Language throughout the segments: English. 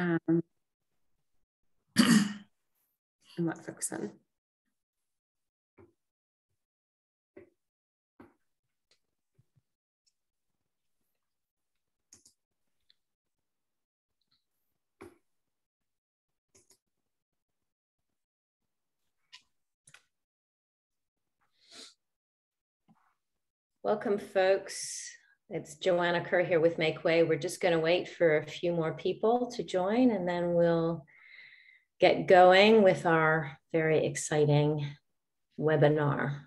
and what focus on. Welcome, folks. It's Joanna Kerr here with Make Way. We're just going to wait for a few more people to join, and then we'll get going with our very exciting webinar.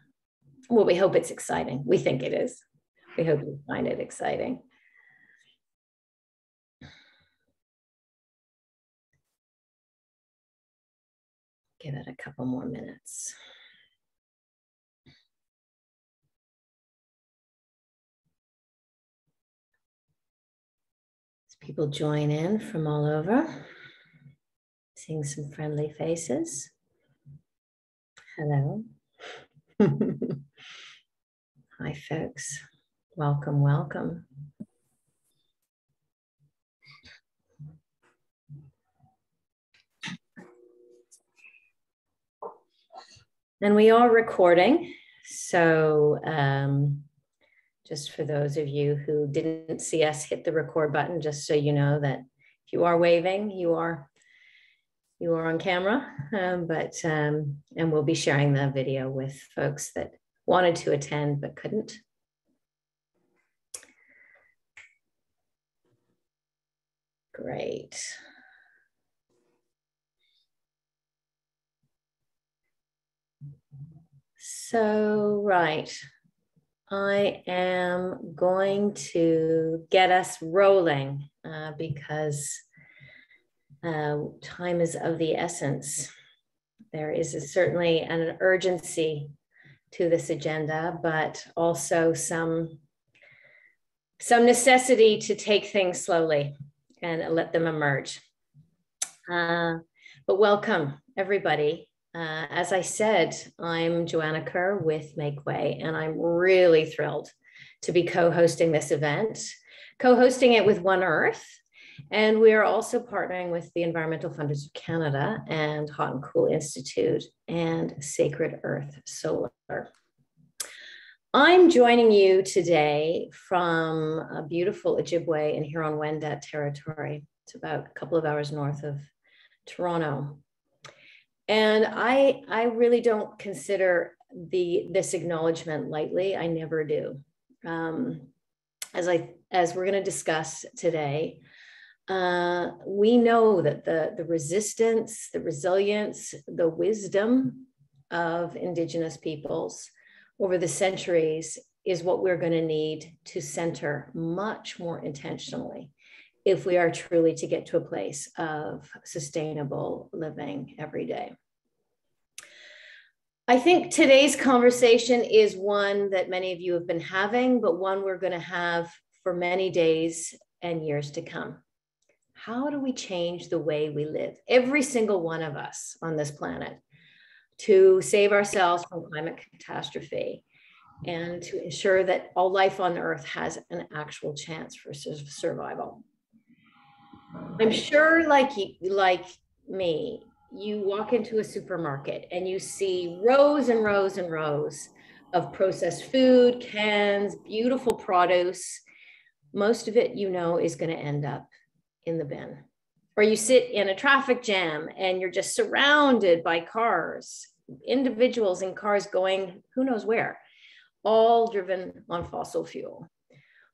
Well, we hope it's exciting. We think it is. We hope you find it exciting. Give it a couple more minutes. People join in from all over. Seeing some friendly faces. Hello. Hi, folks. Welcome, welcome. And we are recording. So just for those of you who didn't see us hit the record button, just so you know that if you are waving, you are on camera, and we'll be sharing the video with folks that wanted to attend but couldn't. Great. So, right, I am going to get us rolling because time is of the essence. There is certainly an urgency to this agenda, but also some necessity to take things slowly and let them emerge. But welcome, everybody. As I said, I'm Joanna Kerr with Make Way, and I'm really thrilled to be co-hosting this event, co-hosting it with One Earth. And we are also partnering with the Environmental Funders of Canada and Hot and Cool Institute and Sacred Earth Solar. I'm joining you today from a beautiful Ojibwe and Huron-Wendat territory. It's about a couple of hours north of Toronto. And I really don't consider this acknowledgement lightly. I never do. As we're going to discuss today, we know that the resistance, the resilience, the wisdom of Indigenous peoples over the centuries is what we're going to need to center much more intentionally if we are truly to get to a place of sustainable living every day. I think today's conversation is one that many of you have been having, but one we're going to have for many days and years to come. How do we change the way we live, every single one of us on this planet, to save ourselves from climate catastrophe and to ensure that all life on Earth has an actual chance for survival? I'm sure, like me, you walk into a supermarket and you see rows and rows and rows of processed food, cans, beautiful produce. Most of it, you know, is going to end up in the bin. Or you sit in a traffic jam and you're just surrounded by cars, individuals in cars going who knows where, all driven on fossil fuel.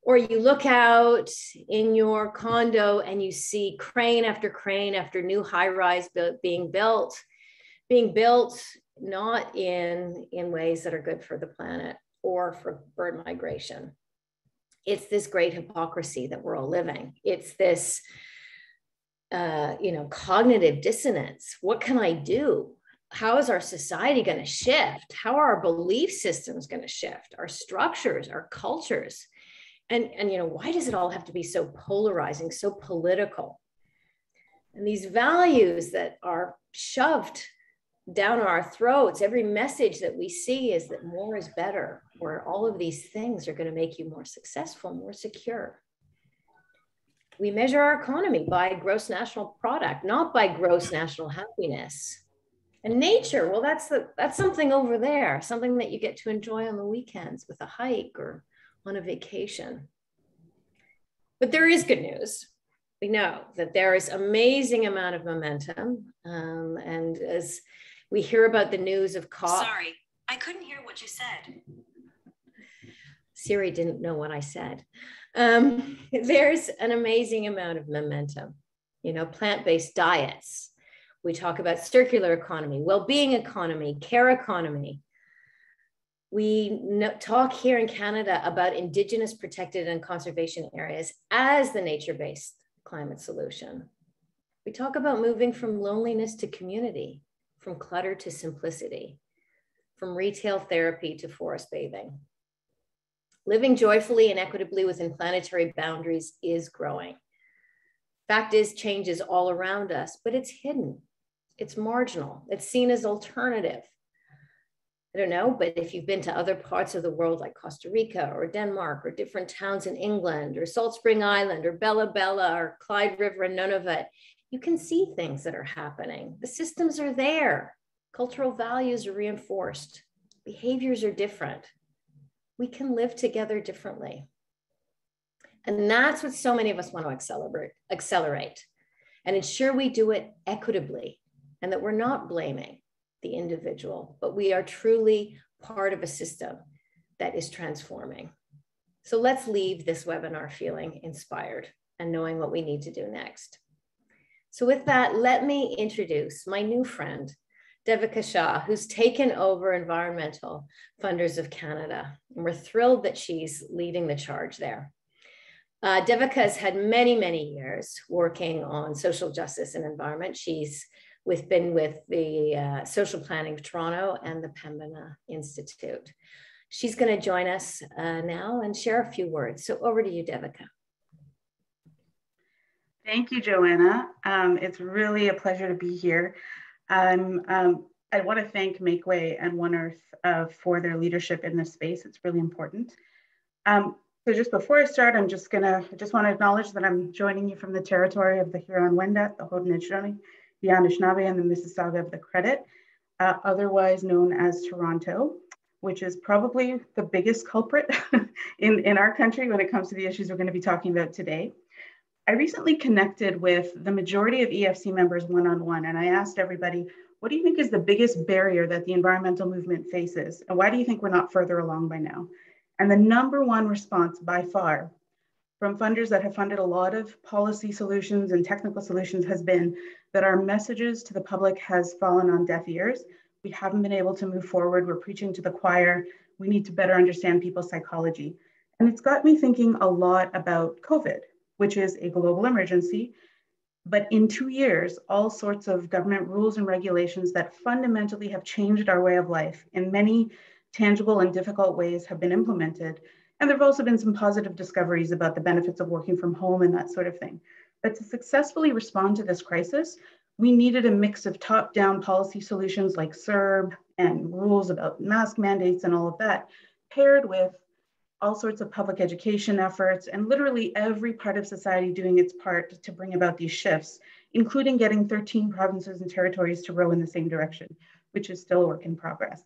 Or you look out in your condo and you see crane after new high-rise being built not in ways that are good for the planet or for bird migration. It's this great hypocrisy that we're all living. It's this, cognitive dissonance. What can I do? How is our society going to shift? How are our belief systems going to shift? Our structures, our cultures? And why does it all have to be so polarizing, so political? And these values that are shoved down our throats, every message that we see is that more is better, or all of these things are going to make you more successful, more secure. We measure our economy by gross national product, not by gross national happiness. And nature, well, that's something over there, something that you get to enjoy on the weekends with a hike or on a vacation. But there is good news. We know that there is amazing amount of momentum. And as we hear about the news of COP. Sorry, I couldn't hear what you said. Siri didn't know what I said. There's an amazing amount of momentum. You know, plant-based diets. We talk about circular economy, well-being economy, care economy. We talk here in Canada about Indigenous protected and conservation areas as the nature-based climate solution. We talk about moving from loneliness to community, from clutter to simplicity, from retail therapy to forest bathing. Living joyfully and equitably within planetary boundaries is growing. Fact is, change is all around us, but it's hidden. It's marginal. It's seen as alternative. I don't know, but if you've been to other parts of the world like Costa Rica or Denmark or different towns in England or Salt Spring Island or Bella Bella or Clyde River and Nunavut, you can see things that are happening. The systems are there. Cultural values are reinforced. Behaviors are different. We can live together differently. And that's what so many of us want to accelerate and ensure we do it equitably and that we're not blaming the individual, but we are truly part of a system that is transforming. So let's leave this webinar feeling inspired and knowing what we need to do next. So with that, let me introduce my new friend, Devika Shah, who's taken over Environmental Funders of Canada. And we're thrilled that she's leading the charge there. Devika has had many, many years working on social justice and environment. She's been with the Social Planning of Toronto and the Pembina Institute. She's going to join us now and share a few words. So over to you, Devika. Thank you, Joanna. It's really a pleasure to be here. I want to thank Make Way and One Earth for their leadership in this space. It's really important. So just before I start, I just want to acknowledge that I'm joining you from the territory of the Huron-Wendat, the Haudenosaunee, the Anishinaabe, and the Mississauga of the Credit, otherwise known as Toronto, which is probably the biggest culprit in our country when it comes to the issues we're going to be talking about today. I recently connected with the majority of EFC members one-on-one, and I asked everybody, what do you think is the biggest barrier that the environmental movement faces? And why do you think we're not further along by now? And the number one response by far from funders that have funded a lot of policy solutions and technical solutions has been that our messages to the public has fallen on deaf ears. We haven't been able to move forward. We're preaching to the choir. We need to better understand people's psychology. And it's got me thinking a lot about COVID, which is a global emergency. But in 2 years, all sorts of government rules and regulations that fundamentally have changed our way of life in many tangible and difficult ways have been implemented. And there have also been some positive discoveries about the benefits of working from home and that sort of thing. But to successfully respond to this crisis, we needed a mix of top-down policy solutions like CERB and rules about mask mandates and all of that, paired with all sorts of public education efforts and literally every part of society doing its part to bring about these shifts, including getting 13 provinces and territories to row in the same direction, which is still a work in progress.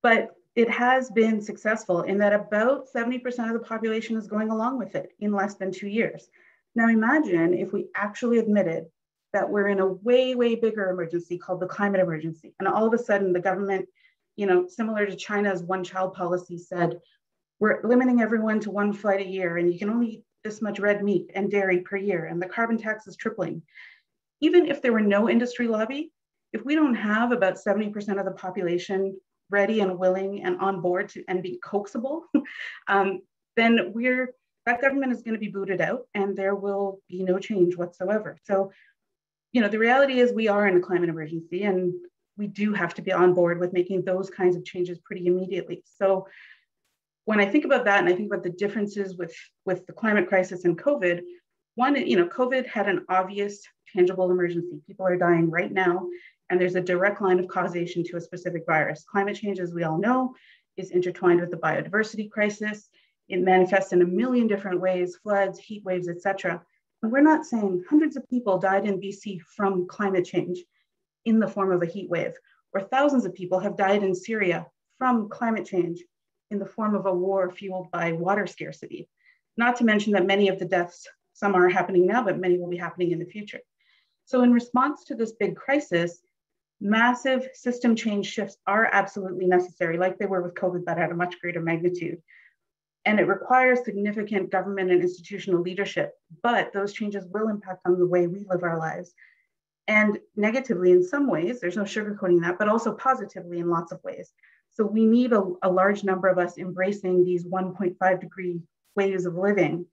But it has been successful in that about 70% of the population is going along with it in less than 2 years. Now imagine if we actually admitted that we're in a way, way bigger emergency called the climate emergency. And all of a sudden the government, similar to China's one-child policy said, we're limiting everyone to 1 flight a year and you can only eat this much red meat and dairy per year and the carbon tax is tripling. Even if there were no industry lobby, if we don't have about 70% of the population ready and willing and on board and be coaxable, then that government is going to be booted out and there will be no change whatsoever. So, the reality is we are in a climate emergency and we do have to be on board with making those kinds of changes pretty immediately. So when I think about that and I think about the differences with the climate crisis and COVID, one, COVID had an obvious tangible emergency. People are dying right now. And there's a direct line of causation to a specific virus. Climate change, as we all know, is intertwined with the biodiversity crisis. It manifests in a million different ways, floods, heat waves, et cetera. And we're not saying hundreds of people died in BC from climate change in the form of a heat wave, or thousands of people have died in Syria from climate change in the form of a war fueled by water scarcity. Not to mention that many of the deaths, some are happening now, but many will be happening in the future. So in response to this big crisis, massive system change shifts are absolutely necessary, like they were with COVID, but at a much greater magnitude. And it requires significant government and institutional leadership, but those changes will impact on the way we live our lives. And negatively in some ways, there's no sugarcoating that, but also positively in lots of ways. So we need a large number of us embracing these 1.5 degree ways of living.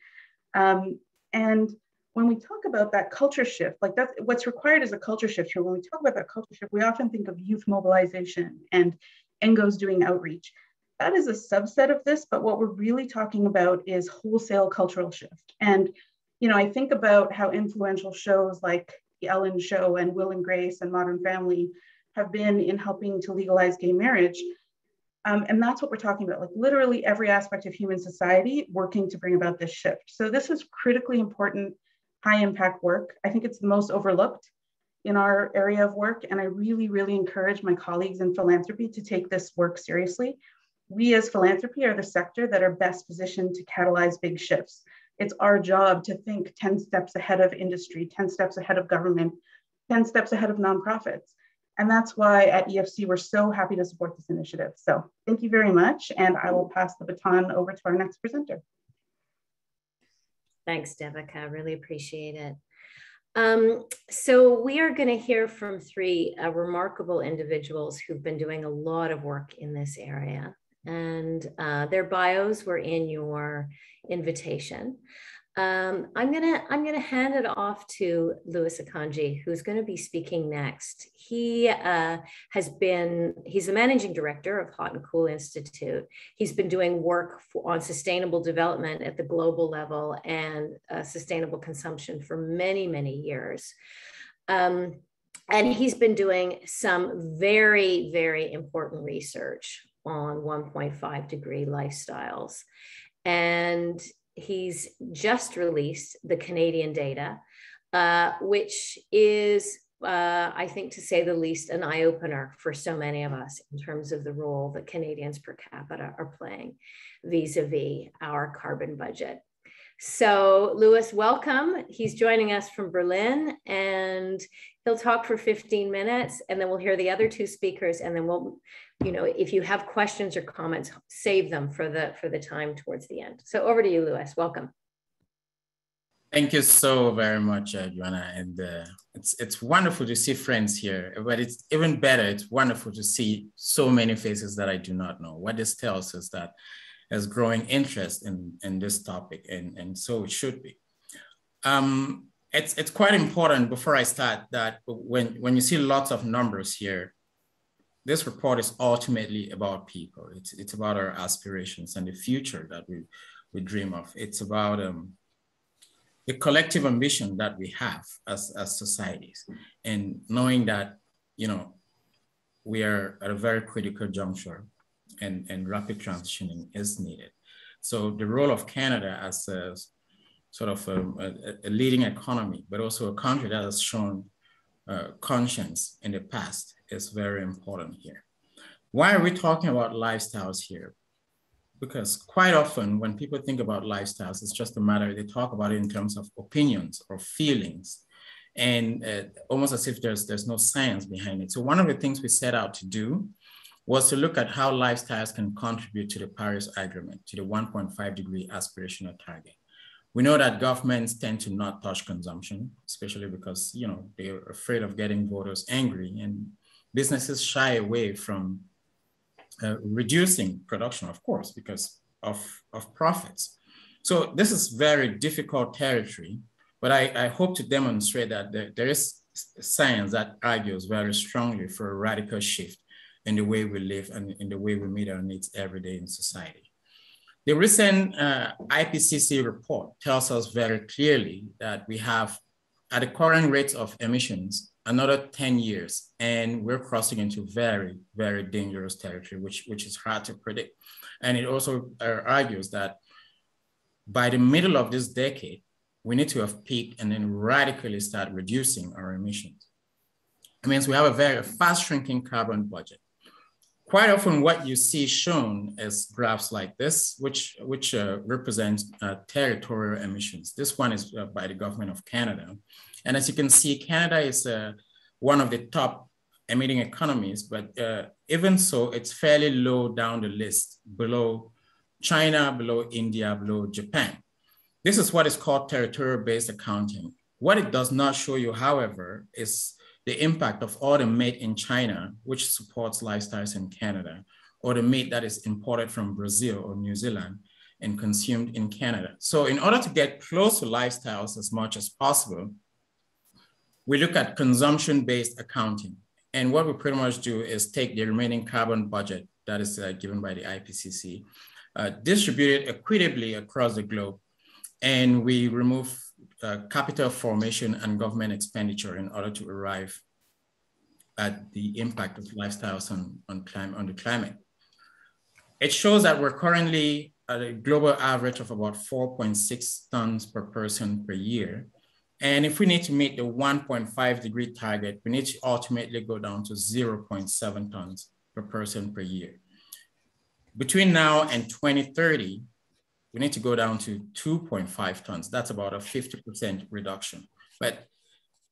And when we talk about that culture shift, like that's what's required is a culture shift here. When we talk about that culture shift, we often think of youth mobilization and NGOs doing outreach. That is a subset of this, but what we're really talking about is wholesale cultural shift. And, you know, I think about how influential shows like The Ellen Show and Will and Grace and Modern Family have been in helping to legalize gay marriage. And that's what we're talking about, like literally every aspect of human society working to bring about this shift. So this is critically important, high impact work. I think it's the most overlooked in our area of work. And I really, really encourage my colleagues in philanthropy to take this work seriously. We as philanthropy are the sector that are best positioned to catalyze big shifts. It's our job to think 10 steps ahead of industry, 10 steps ahead of government, 10 steps ahead of nonprofits. And that's why at EFC, we're so happy to support this initiative. So thank you very much. And I will pass the baton over to our next presenter. Thanks, Devika. Really appreciate it. So we are going to hear from three remarkable individuals who've been doing a lot of work in this area. And their bios were in your invitation. I'm gonna hand it off to Louis Akanji, who's going to be speaking next. He's the managing director of Hot and Cool Institute. He's been doing work on sustainable development at the global level and sustainable consumption for many, many years. And he's been doing some very, very important research on 1.5 degree lifestyles. And he's just released the Canadian data, which is, I think to say the least, an eye-opener for so many of us in terms of the role that Canadians per capita are playing vis-a-vis our carbon budget. So Louis, welcome. He's joining us from Berlin, and he'll talk for 15 minutes, and then we'll hear the other two speakers, and then we'll, you know, if you have questions or comments, save them for the time towards the end. So over to you, Louis. Welcome. Thank you so very much, Joanna. And it's wonderful to see friends here, but it's even better. It's wonderful to see so many faces that I do not know. What this tells us that there's growing interest in this topic, and so it should be. It's quite important before I start that when you see lots of numbers here, this report is ultimately about people. It's about our aspirations and the future that we dream of. It's about the collective ambition that we have as societies, and knowing that, you know, we are at a very critical juncture, and rapid transitioning is needed. So the role of Canada as a sort of a leading economy, but also a country that has shown conscience in the past is very important here. Why are we talking about lifestyles here? Because quite often when people think about lifestyles, it's just a matter, they talk about it in terms of opinions or feelings, and almost as if there's no science behind it. So one of the things we set out to do was to look at how lifestyles can contribute to the Paris Agreement, to the 1.5 degree aspirational target. We know that governments tend to not touch consumption, especially because, you know, they're afraid of getting voters angry, and businesses shy away from reducing production, of course, because of profits. So this is very difficult territory, but I hope to demonstrate that there is science that argues very strongly for a radical shift in the way we live and in the way we meet our needs every day in society. The recent IPCC report tells us very clearly that we have, at the current rates of emissions, another 10 years, and we're crossing into very, very dangerous territory, which is hard to predict. And it also argues that by the middle of this decade, we need to have peaked and then radically start reducing our emissions. It means we have a very fast shrinking carbon budget. Quite often what you see shown is graphs like this, which represents territorial emissions. This one is by the government of Canada. And as you can see, Canada is one of the top emitting economies, but even so, it's fairly low down the list, below China, below India, below Japan. This is what is called territorial-based accounting. What it does not show you, however, is the impact of all the meat in China, which supports lifestyles in Canada, or the meat that is imported from Brazil or New Zealand and consumed in Canada. So in order to get close to lifestyles as much as possible, we look at consumption-based accounting. And what we pretty much do is take the remaining carbon budget that is given by the IPCC, distribute it equitably across the globe, and we remove capital formation and government expenditure in order to arrive at the impact of lifestyles on the climate. It shows that we're currently at a global average of about 4.6 tons per person per year. And if we need to meet the 1.5 degree target, we need to ultimately go down to 0.7 tons per person per year. Between now and 2030, we need to go down to 2.5 tons. That's about a 50% reduction. But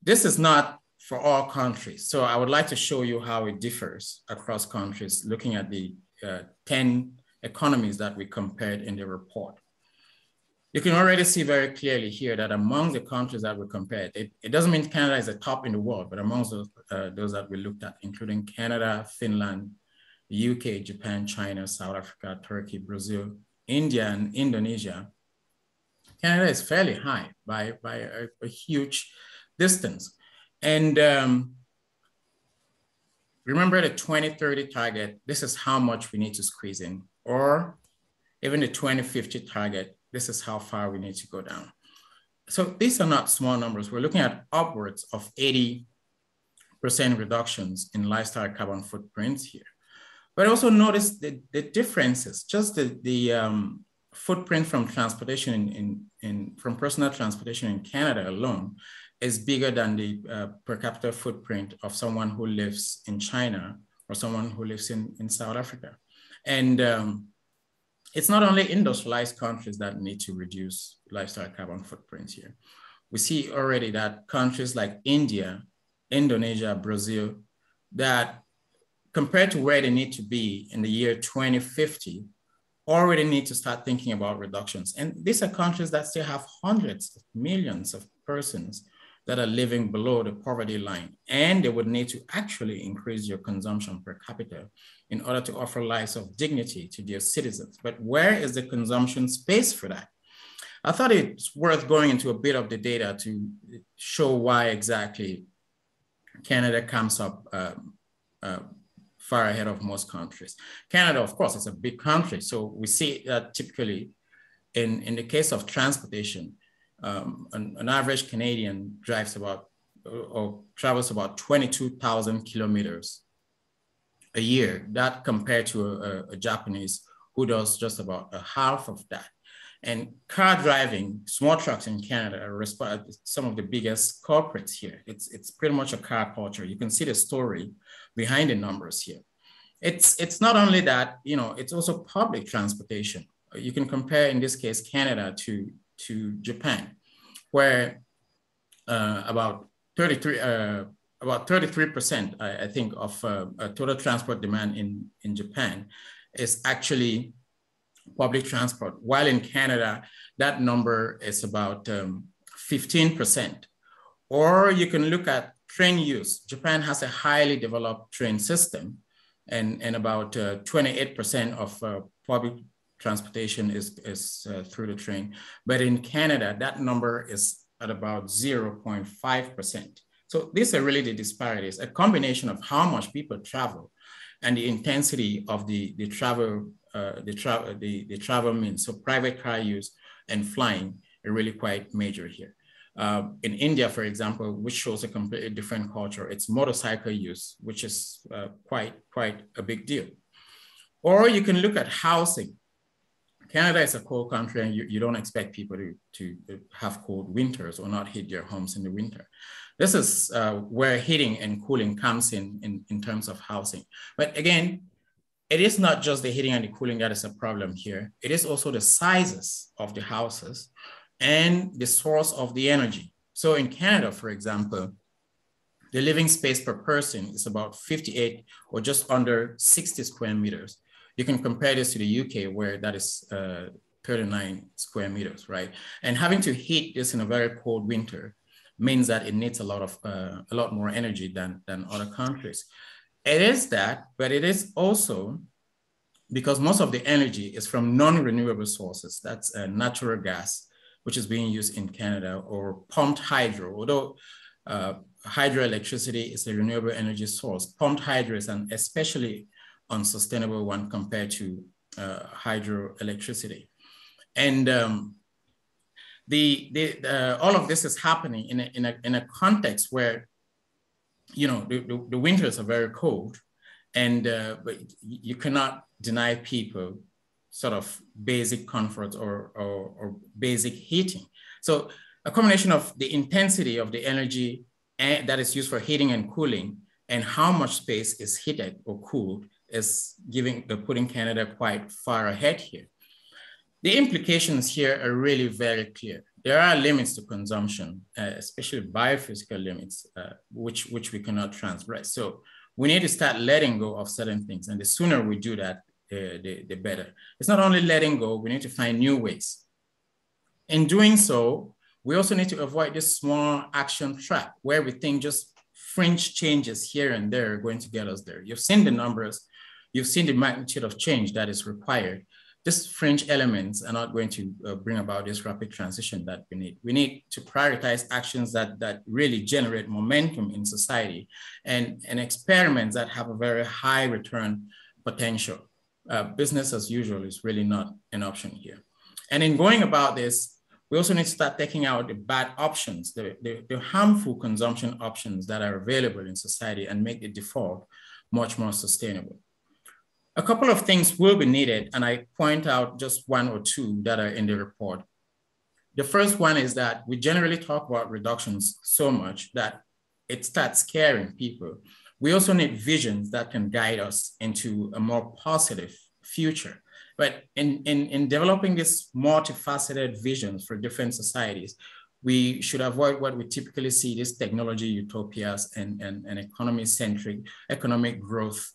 this is not for all countries. So I would like to show you how it differs across countries, looking at the 10 economies that we compared in the report. You can already see very clearly here that among the countries that we compared, it doesn't mean Canada is the top in the world, but amongst those that we looked at, including Canada, Finland, the UK, Japan, China, South Africa, Turkey, Brazil, India, and Indonesia, Canada is fairly high by a huge distance. And remember the 2030 target, this is how much we need to squeeze in, or even the 2050 target, this is how far we need to go down. So these are not small numbers. We're looking at upwards of 80% reductions in lifestyle carbon footprints here. But also notice the differences, just the footprint from transportation from personal transportation in Canada alone is bigger than the per capita footprint of someone who lives in China or someone who lives in South Africa. And it's not only industrialized countries that need to reduce lifestyle carbon footprints here. We see already that countries like India, Indonesia, Brazil, that compared to where they need to be in the year 2050, already need to start thinking about reductions. And these are countries that still have hundreds of millions of persons that are living below the poverty line. And they would need to actually increase your consumption per capita in order to offer lives of dignity to their citizens. But where is the consumption space for that? I thought it's worth going into a bit of the data to show why exactly Canada comes up far ahead of most countries. Canada, of course, is a big country. So we see that typically in the case of transportation, an average Canadian drives about or travels about 22,000 kilometers a year. That compared to a Japanese who does just about a half of that. And car driving, small trucks in Canada are some of the biggest corporates here. It's pretty much a car culture. You can see the story behind the numbers here. It's not only that, you know, it's also public transportation. You can compare, in this case, Canada to Japan, where about 33%, I think, of total transport demand in Japan is actually public transport, while in Canada, that number is about 15%. Or you can look at train use. Japan has a highly developed train system, and about 28% of public transportation is through the train. But in Canada, that number is at about 0.5%. So these are really the disparities, a combination of how much people travel and the intensity of the travel means. So private car use and flying are really quite major here. In India, for example, which shows a completely different culture, it's motorcycle use, which is quite a big deal. Or you can look at housing. Canada is a cold country, and you don't expect people to have cold winters or not heat their homes in the winter. This is where heating and cooling comes in terms of housing. But again, it is not just the heating and the cooling that is a problem here. It is also the sizes of the houses and the source of the energy. So in Canada, for example, the living space per person is about 58 or just under 60 square meters. You can compare this to the UK, where that is 39 square meters, right? And having to heat this in a very cold winter means that it needs a lot more energy than other countries. It is that, but it is also because most of the energy is from non-renewable sources. That's natural gas, which is being used in Canada, or pumped hydro. Although hydroelectricity is a renewable energy source, pumped hydro is an especially unsustainable one compared to hydroelectricity. And all of this is happening in a context where, you know, the winters are very cold, and but you cannot deny people sort of basic comfort or basic heating. So a combination of the intensity of the energy that is used for heating and cooling and how much space is heated or cooled is putting Canada quite far ahead here. The implications here are really very clear. There are limits to consumption, especially biophysical limits, which we cannot transgress. So we need to start letting go of certain things. And the sooner we do that, the better. It's not only letting go, we need to find new ways. In doing so, we also need to avoid this small action trap where we think just fringe changes here and there are going to get us there. You've seen the numbers, you've seen the magnitude of change that is required. These fringe elements are not going to bring about this rapid transition that we need. We need to prioritize actions that really generate momentum in society and experiments that have a very high return potential. Business as usual is really not an option here. And in going about this, we also need to start taking out the bad options, the harmful consumption options that are available in society, and make the default much more sustainable. A couple of things will be needed, and I point out just one or two that are in the report. The first one is that we generally talk about reductions so much that it starts scaring people. We also need visions that can guide us into a more positive future. But in developing these multifaceted visions for different societies, we should avoid what we typically see, these technology utopias and economy-centric economic growth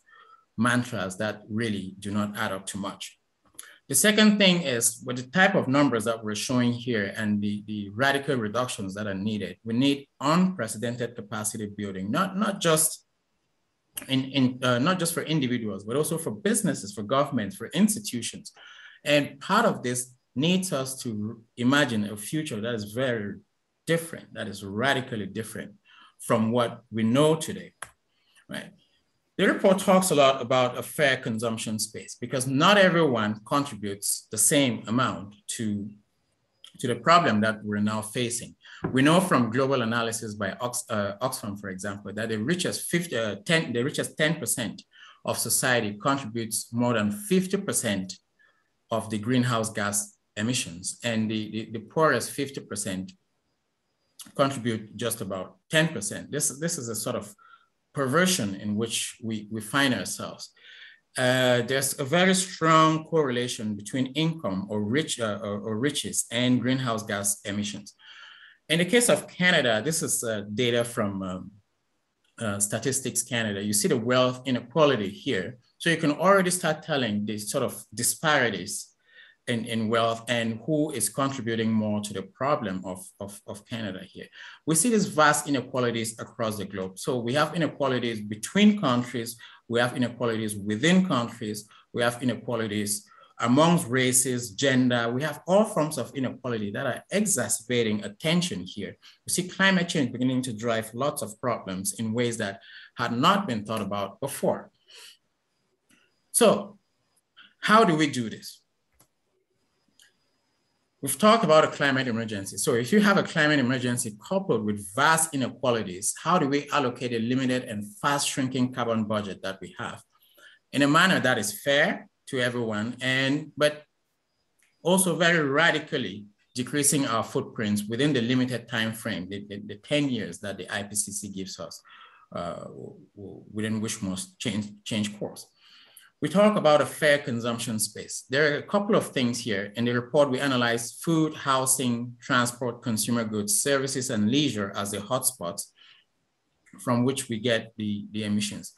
mantras that really do not add up to much. The second thing is, with the type of numbers that we're showing here and the radical reductions that are needed, we need unprecedented capacity building, not just for individuals, but also for businesses, for governments, for institutions. And part of this needs us to imagine a future that is very different, that is radically different from what we know today, right? The report talks a lot about a fair consumption space, because not everyone contributes the same amount to the problem that we're now facing. We know from global analysis by Oxfam, for example, that the richest 10% of society contributes more than 50% of the greenhouse gas emissions, and the poorest 50% contribute just about 10%. This is a sort of perversion in which we find ourselves. There's a very strong correlation between income or riches and greenhouse gas emissions. In the case of Canada, this is data from Statistics Canada. You see the wealth inequality here. So you can already start telling these sort of disparities in wealth and who is contributing more to the problem of Canada here. We see these vast inequalities across the globe. So we have inequalities between countries, we have inequalities within countries, we have inequalities amongst races, gender, we have all forms of inequality that are exacerbating attention here. We see climate change beginning to drive lots of problems in ways that had not been thought about before. So how do we do this? We've talked about a climate emergency. So if you have a climate emergency coupled with vast inequalities, how do we allocate a limited and fast shrinking carbon budget that we have in a manner that is fair to everyone, but also very radically decreasing our footprints within the limited time frame, the 10 years that the IPCC gives us, within which must change course. We talk about a fair consumption space. There are a couple of things here. In the report, we analyze food, housing, transport, consumer goods, services, and leisure as the hotspots from which we get the emissions.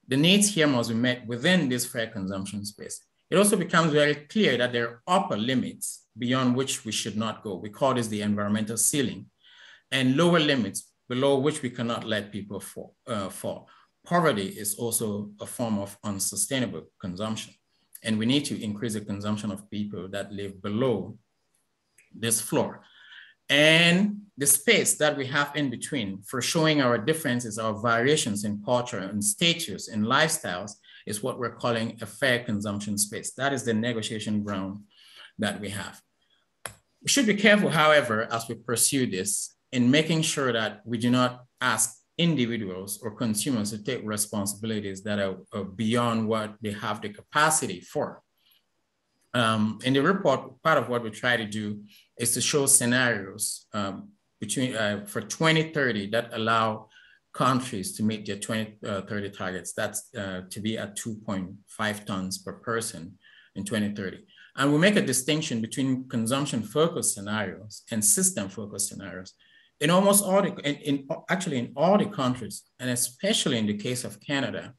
The needs here must be met within this fair consumption space. It also becomes very clear that there are upper limits beyond which we should not go. We call this the environmental ceiling, and lower limits below which we cannot let people fall. Poverty is also a form of unsustainable consumption, and we need to increase the consumption of people that live below this floor. And the space that we have in between for showing our differences, our variations in culture and status and lifestyles is what we're calling a fair consumption space. That is the negotiation ground that we have. We should be careful, however, as we pursue this in making sure that we do not ask individuals or consumers to take responsibilities that are beyond what they have the capacity for. In the report, part of what we try to do is to show scenarios for 2030 that allow countries to meet their 2030 targets. That's to be at 2.5 tons per person in 2030. And we make a distinction between consumption-focused scenarios and system-focused scenarios. In almost all actually in all the countries, and especially in the case of Canada,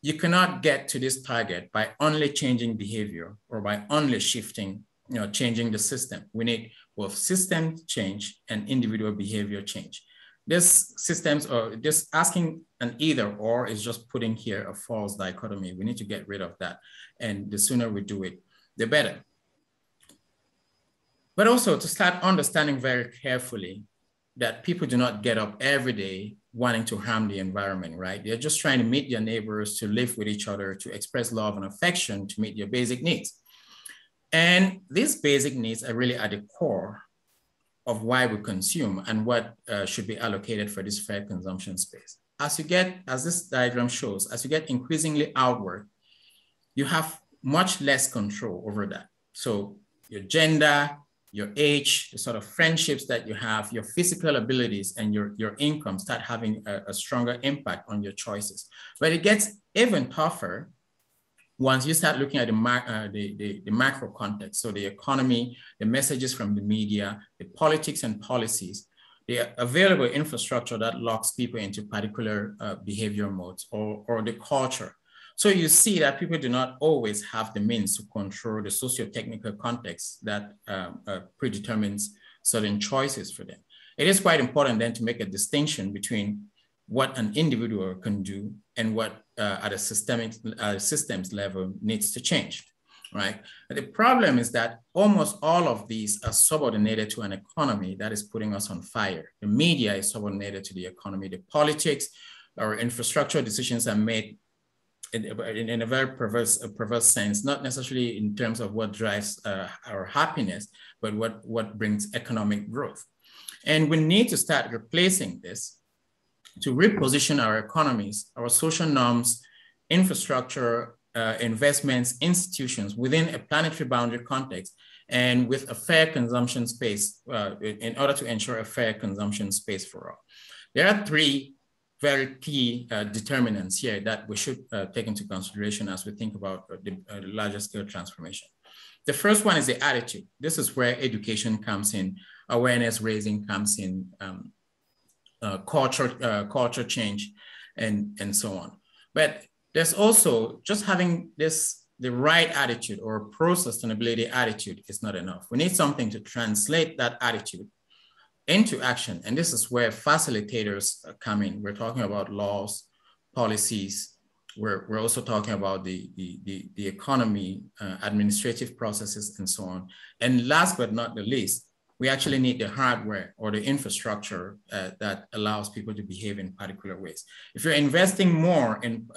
you cannot get to this target by only changing behavior or by only shifting, changing the system. We need both system change and individual behavior change. This systems, or just asking an either or is just putting here a false dichotomy. We need to get rid of that. And the sooner we do it, the better. But also to start understanding very carefully that people do not get up every day wanting to harm the environment, right? They're just trying to meet their neighbors, to live with each other, to express love and affection, to meet their basic needs. And these basic needs are really at the core of why we consume and what should be allocated for this fair consumption space. As this diagram shows, as you get increasingly outward, you have much less control over that. So your gender, your age, the sort of friendships that you have, your physical abilities, and your income start having a stronger impact on your choices. But it gets even tougher once you start looking at the macro context. So the economy, the messages from the media, the politics and policies, the available infrastructure that locks people into particular behavior modes, or the culture. So you see that people do not always have the means to control the socio-technical context that predetermines certain choices for them. It is quite important then to make a distinction between what an individual can do and what at a systems level needs to change, right? But the problem is that almost all of these are subordinated to an economy that is putting us on fire. The media is subordinated to the economy. The politics or infrastructure decisions are made in a very perverse sense, not necessarily in terms of what drives our happiness, but what brings economic growth. And we need to start replacing this to reposition our economies, our social norms, infrastructure, investments, institutions within a planetary boundary context and with a fair consumption space in order to ensure a fair consumption space for all. There are three very key determinants here that we should take into consideration as we think about the larger scale transformation. The first one is the attitude. This is where education comes in, awareness raising comes in, culture change, and so on. But there's also just having the right attitude or pro-sustainability attitude is not enough. We need something to translate that attitude into action. And this is where facilitators come in. We're talking about laws, policies. We're also talking about the economy, administrative processes, and so on. And last but not the least, we actually need the hardware or the infrastructure that allows people to behave in particular ways. If you're investing more in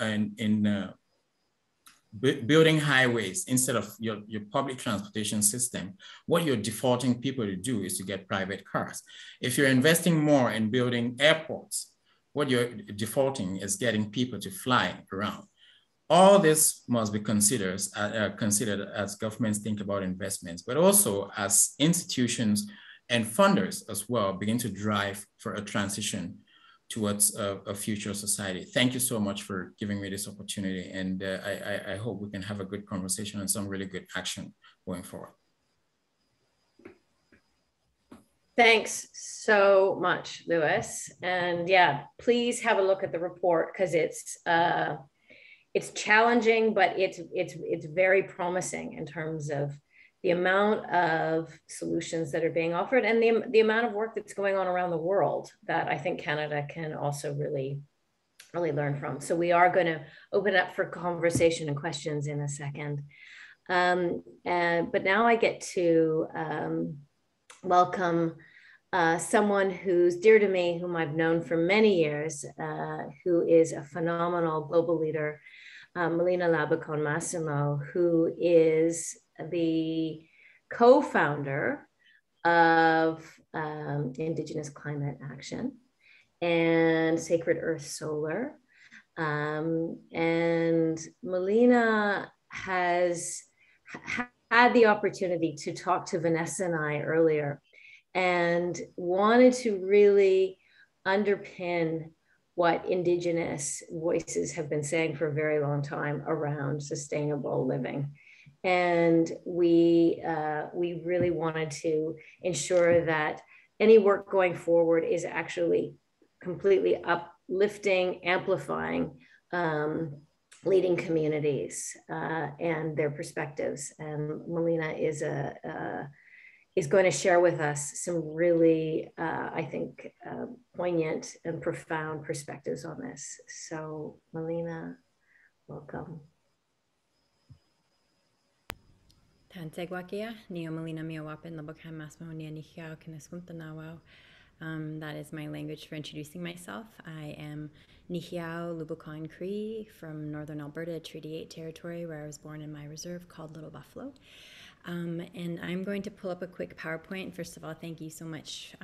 building highways instead of your public transportation system, what you're defaulting people to do is to get private cars. If you're investing more in building airports, what you're defaulting is getting people to fly around. all this must be considered as governments think about investments, but also as institutions and funders as well begin to drive for a transition towards a future society. Thank you so much for giving me this opportunity. And I hope we can have a good conversation and some really good action going forward. Thanks so much, Lewis. And yeah, please have a look at the report, because it's challenging, but it's very promising in terms of the amount of solutions that are being offered and the amount of work that's going on around the world that I think Canada can also really learn from. So we are going to open up for conversation and questions in a second. But now I get to welcome someone who's dear to me, whom I've known for many years, who is a phenomenal global leader, Melina Labacon-Massimo, who is the co-founder of Indigenous Climate Action and Sacred Earth Solar. And Melina has had the opportunity to talk to Vanessa and I earlier, and wanted to really underpin what Indigenous voices have been saying for a very long time around sustainable living. And we really wanted to ensure that any work going forward is actually completely uplifting, amplifying leading communities and their perspectives. And Melina is going to share with us some really, I think, poignant and profound perspectives on this. So Melina, welcome. Tantegwakia, Neo Melina Miawapin Labokhan Masmo Nia Nihiao Kineskuntanawao. That is my language for introducing myself. I am Nihiao Lubukon Cree from Northern Alberta, Treaty 8 territory, where I was born in my reserve called Little Buffalo. And I'm going to pull up a quick PowerPoint. First of all, thank you so much,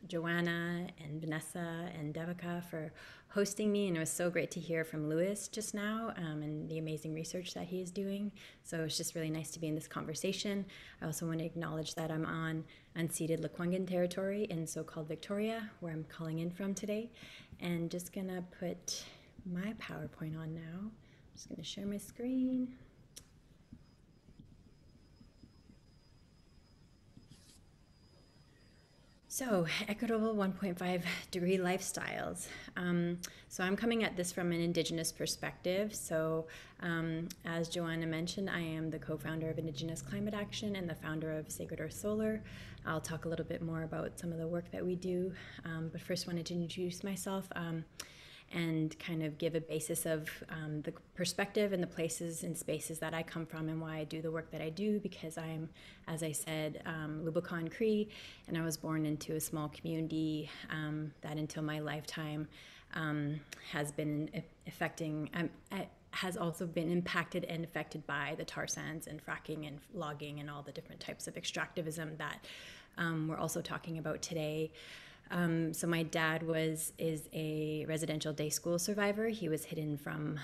Joanna and Vanessa and Devika, for hosting me. And it was so great to hear from Lewis just now and the amazing research that he is doing. So it's just really nice to be in this conversation. I also want to acknowledge that I'm on unceded Lekwungen territory in so-called Victoria, where I'm calling in from today. And just going to put my PowerPoint on now. I'm just going to share my screen. So, equitable 1.5 degree lifestyles. So I'm coming at this from an Indigenous perspective. So as Joanna mentioned, I am the co-founder of Indigenous Climate Action and the founder of Sacred Earth Solar. I'll talk a little bit more about some of the work that we do, but first wanted to introduce myself and kind of give a basis of the perspective and the places and spaces that I come from and why I do the work that I do, because I'm, as I said, Lubukon Cree, and I was born into a small community that until my lifetime has been affecting, has also been impacted and affected by the tar sands and fracking and logging and all the different types of extractivism that we're also talking about today. So my dad is a residential day school survivor. He was hidden from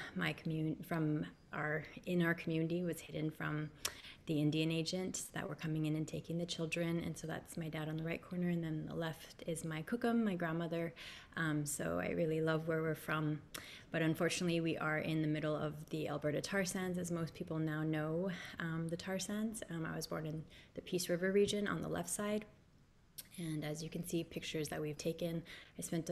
in our community, was hidden from the Indian agents that were coming in and taking the children. And so that's my dad on the right corner. And then the left is my kukum, my grandmother. So I really love where we're from. But unfortunately, we are in the middle of the Alberta tar sands, as most people now know the tar sands. I was born in the Peace River region on the left side. And as you can see, pictures that we've taken, I spent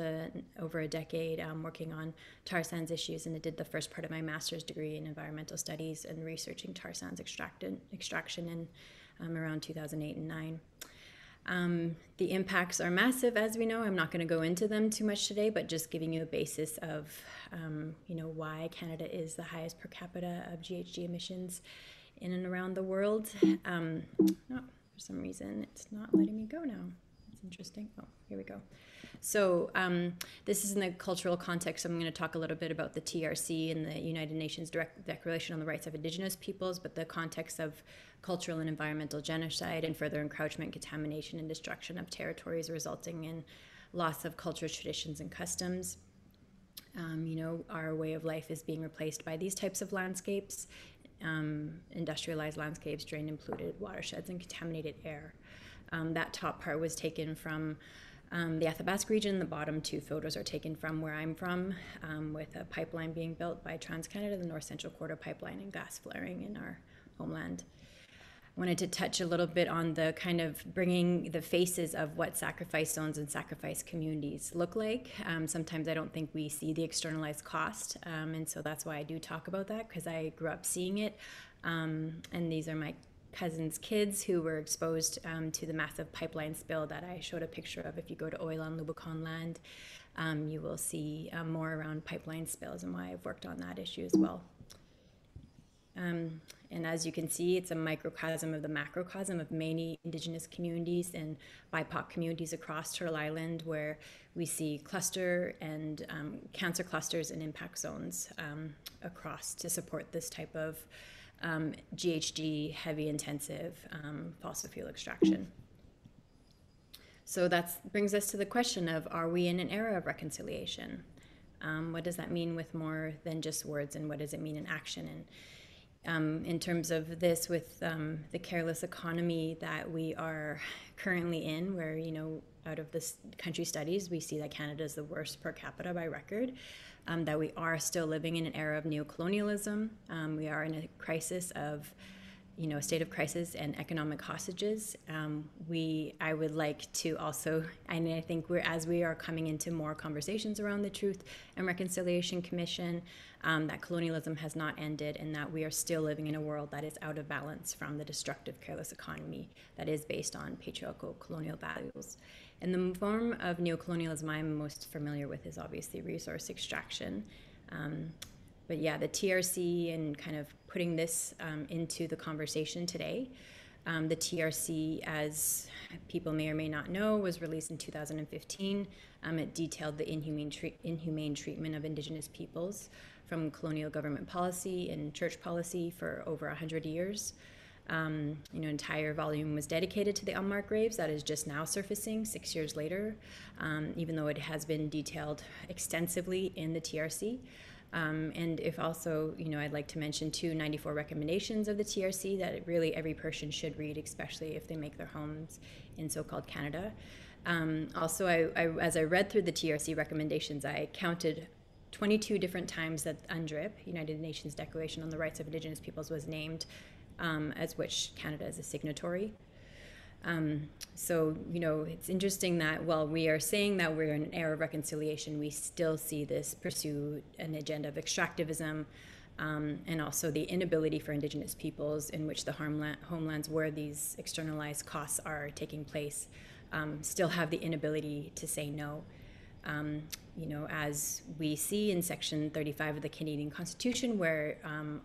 over a decade working on tar sands issues, and I did the first part of my master's degree in environmental studies and researching tar sands extraction in around 2008 and 2009. The impacts are massive, as we know. I'm not going to go into them too much today, but just giving you a basis of why Canada is the highest per capita of GHG emissions in and around the world. For some reason, it's not letting me go now. It's interesting. Oh, here we go. So this is in the cultural context. I'm going to talk a little bit about the TRC and the United Nations Declaration on the Rights of Indigenous Peoples, but the context of cultural and environmental genocide and further encroachment, contamination, and destruction of territories resulting in loss of culture, traditions, and customs. Our way of life is being replaced by these types of landscapes, industrialized landscapes, drained and polluted watersheds, and contaminated air. That top part was taken from the Athabasca region. The bottom two photos are taken from where I'm from, with a pipeline being built by TransCanada, the North Central Corridor pipeline, and gas flaring in our homeland. Wanted to touch a little bit on the kind of bringing the faces of what sacrifice zones and sacrifice communities look like. Sometimes I don't think we see the externalized cost, and so that's why I do talk about that, because I grew up seeing it. And these are my cousin's kids who were exposed to the massive pipeline spill that I showed a picture of. If you go to oil on Lubicon land, you will see more around pipeline spills and why I've worked on that issue as well. And as you can see, it's a microcosm of the macrocosm of many Indigenous communities and BIPOC communities across Turtle Island, where we see cluster and cancer clusters and impact zones across to support this type of GHG, heavy intensive fossil fuel extraction. So that brings us to the question of, are we in an era of reconciliation? What does that mean with more than just words, and what does it mean in action? And in terms of this, with the careless economy that we are currently in, where, out of this country studies, we see that Canada is the worst per capita by record, that we are still living in an era of neocolonialism. We are in a crisis of, a state of crisis and economic hostages. I would like to also, and I think as we are coming into more conversations around the Truth and Reconciliation Commission, that colonialism has not ended, and that we are still living in a world that is out of balance from the destructive, careless economy that is based on patriarchal colonial values. And the form of neocolonialism I'm most familiar with is obviously resource extraction. But yeah, the TRC, and kind of putting this into the conversation today. The TRC, as people may or may not know, was released in 2015. It detailed the inhumane treatment of Indigenous peoples from colonial government policy and church policy for over 100 years. Entire volume was dedicated to the unmarked graves. That is just now surfacing 6 years later, even though it has been detailed extensively in the TRC. And if also, I'd like to mention 94 recommendations of the TRC that really every person should read, especially if they make their homes in so-called Canada. Also, as I read through the TRC recommendations, I counted 22 different times that UNDRIP, United Nations Declaration on the Rights of Indigenous Peoples, was named, as which Canada is a signatory. So, it's interesting that while we are saying that we're in an era of reconciliation, we still see this pursue an agenda of extractivism, and also the inability for Indigenous peoples in which the homelands where these externalized costs are taking place still have the inability to say no. As we see in Section 35 of the Canadian Constitution, where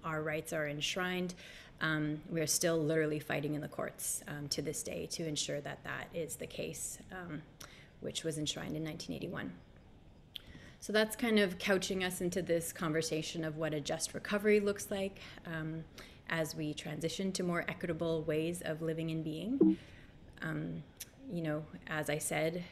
our rights are enshrined, we are still literally fighting in the courts to this day to ensure that that is the case, which was enshrined in 1981. So that's kind of couching us into this conversation of what a just recovery looks like as we transition to more equitable ways of living and being. As I said,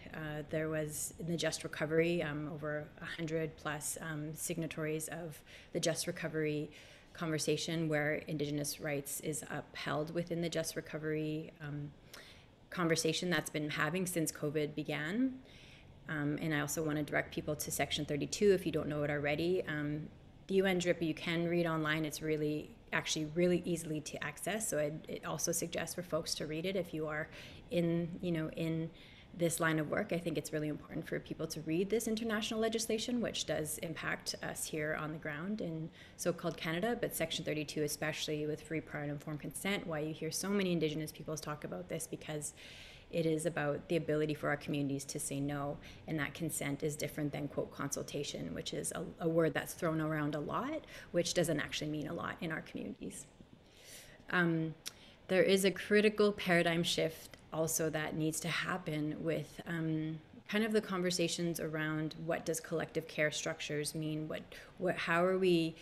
there was in the Just Recovery over 100 plus signatories of the Just Recovery conversation, where Indigenous rights is upheld within the Just Recovery conversation that's been having since COVID began. And I also want to direct people to Section 32 if you don't know it already. The UNDRIP you can read online. It's really easily to access. So it also suggests for folks to read it if you are in this line of work. I think it's really important for people to read this international legislation, which does impact us here on the ground in so-called Canada, but Section 32, especially with free, prior, and informed consent, why you hear so many Indigenous peoples talk about this, because it is about the ability for our communities to say no, and that consent is different than, quote, consultation, which is a word that's thrown around a lot, which doesn't actually mean a lot in our communities. There is a critical paradigm shift also that needs to happen with kind of the conversations around what does collective care structures mean, how are we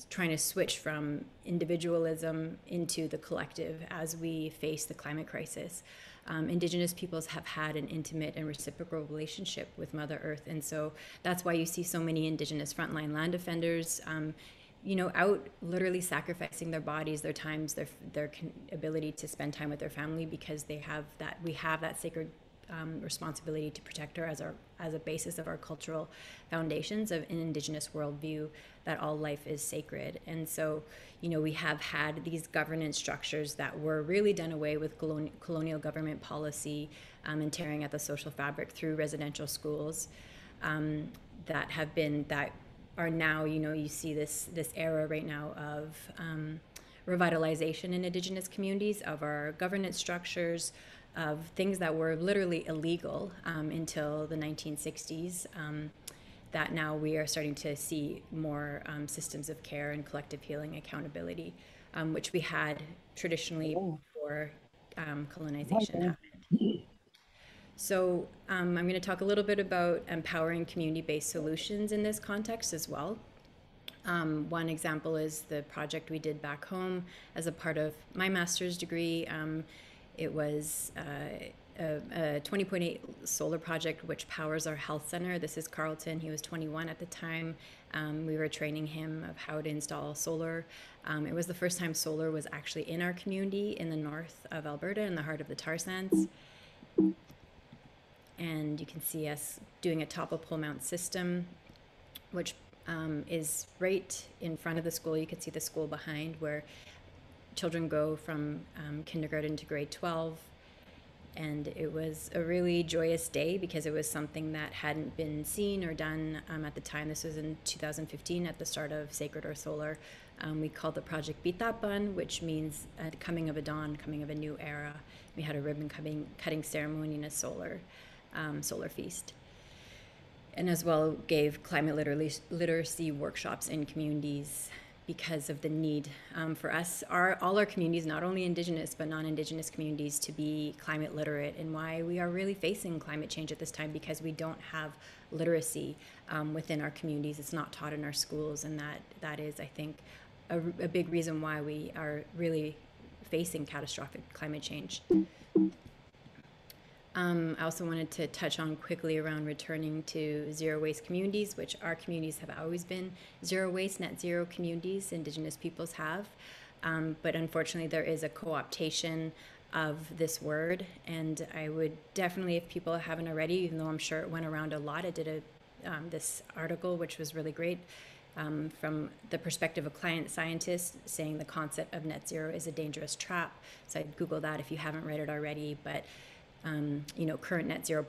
trying to switch from individualism into the collective as we face the climate crisis. Indigenous peoples have had an intimate and reciprocal relationship with Mother Earth. And so that's why you see so many Indigenous frontline land defenders, out literally sacrificing their bodies, their times, their ability to spend time with their family, because we have that sacred responsibility to protect her as a basis of our cultural foundations of an Indigenous worldview, that all life is sacred. And so, we have had these governance structures that were really done away with colonial government policy and tearing at the social fabric through residential schools that are now, you see this era right now of revitalization in Indigenous communities, of our governance structures, of things that were literally illegal until the 1960s, that now we are starting to see more systems of care and collective healing accountability, which we had traditionally before colonization happened. So I'm going to talk a little bit about empowering community-based solutions in this context as well. One example is the project we did back home as a part of my master's degree. It was a 20.8 solar project which powers our health center. This is Carlton. He was 21 at the time. We were training him of how to install solar. It was the first time solar was actually in our community in the north of Alberta, in the heart of the tar sands. And you can see us doing a top-of-pole mount system, which is right in front of the school. You can see the school behind, where children go from kindergarten to grade 12. And it was a really joyous day because it was something that hadn't been seen or done at the time. This was in 2015 at the start of Sacred Earth Solar. We called the project Bitapan, which means coming of a dawn, coming of a new era. We had a ribbon cutting ceremony and a solar feast. And as well gave climate literacy workshops in communities because of the need for us, all our communities, not only Indigenous but non-Indigenous communities, to be climate literate, and why we are really facing climate change at this time, because we don't have literacy within our communities. It's not taught in our schools, and that is, I think, a big reason why we are really facing catastrophic climate change. I also wanted to touch on quickly around returning to zero waste communities, which our communities have always been zero waste, net zero communities, Indigenous peoples have. But unfortunately, there is a co-optation of this word. And I would definitely, if people haven't already, even though I'm sure it went around a lot, I did this article, which was really great, from the perspective of climate scientists, saying the concept of net zero is a dangerous trap. So I'd Google that if you haven't read it already. But current net zero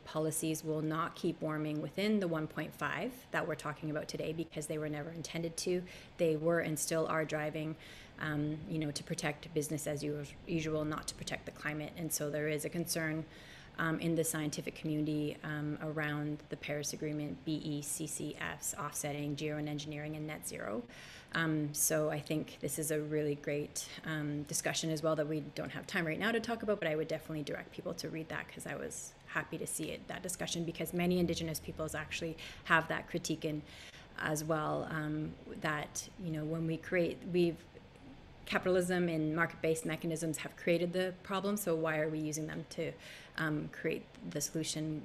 policies will not keep warming within the 1.5 that we're talking about today, because they were never intended to. They were and still are driving, to protect business as usual, not to protect the climate. And so there is a concern in the scientific community around the Paris Agreement, BECCFs, offsetting, geoengineering, and net zero. So I think this is a really great discussion as well that we don't have time right now to talk about, but I would definitely direct people to read that, because I was happy to see that discussion, because many Indigenous peoples actually have that critique in as well, that, when capitalism and market-based mechanisms have created the problem, so why are we using them to create the solution?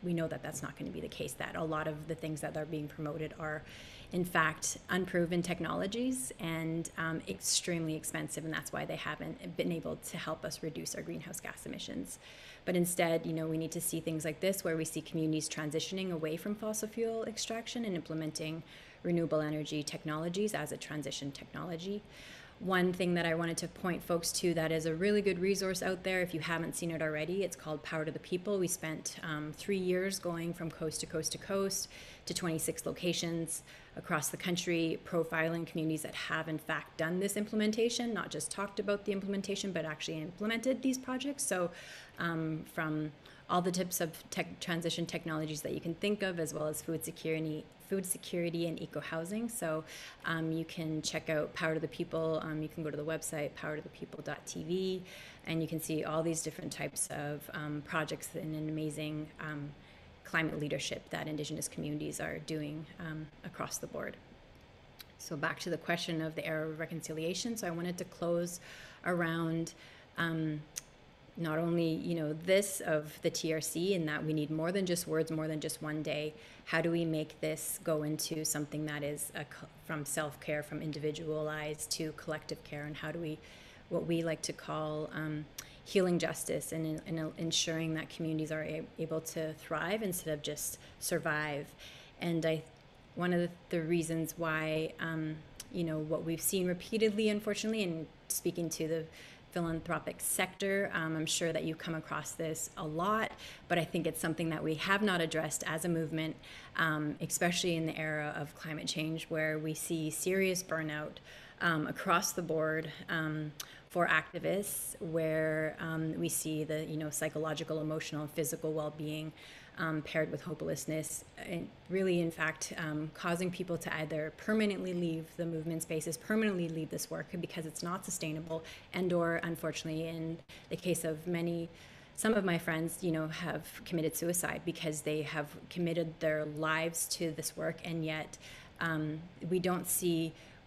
We know that that's not going to be the case, that a lot of the things that are being promoted are in fact unproven technologies and extremely expensive, and that's why they haven't been able to help us reduce our greenhouse gas emissions. But instead, we need to see things like this, where we see communities transitioning away from fossil fuel extraction and implementing renewable energy technologies as a transition technology. One thing that I wanted to point folks to that is a really good resource out there, if you haven't seen it already, it's called Power to the People. We spent 3 years going from coast to coast to coast to 26 locations across the country, profiling communities that have in fact done this implementation, not just talked about the implementation, but actually implemented these projects. So from all the types of transition technologies that you can think of, as well as food security and eco-housing. So you can check out Power to the People. You can go to the website, powertothepeople.tv, and you can see all these different types of projects and an amazing climate leadership that Indigenous communities are doing across the board. So back to the question of the era of reconciliation. So I wanted to close around not only, you know, this of the TRC, in that we need more than just words, more than just one day. How do we make this go into something that is from self-care, from individualized to collective care, and how do we, what we like to call healing justice, and ensuring that communities are able to thrive instead of just survive. And one of the reasons why, you know, what we've seen repeatedly, unfortunately, and speaking to the philanthropic sector, I'm sure that you come across this a lot, but I think it's something that we have not addressed as a movement, especially in the era of climate change, where we see serious burnout across the board for activists, where we see the, you know, psychological, emotional, and physical well-being paired with hopelessness, and really, in fact, causing people to either permanently leave the movement spaces, permanently leave this work because it's not sustainable, and or, unfortunately, in the case of some of my friends, you know, have committed suicide because they have committed their lives to this work, and yet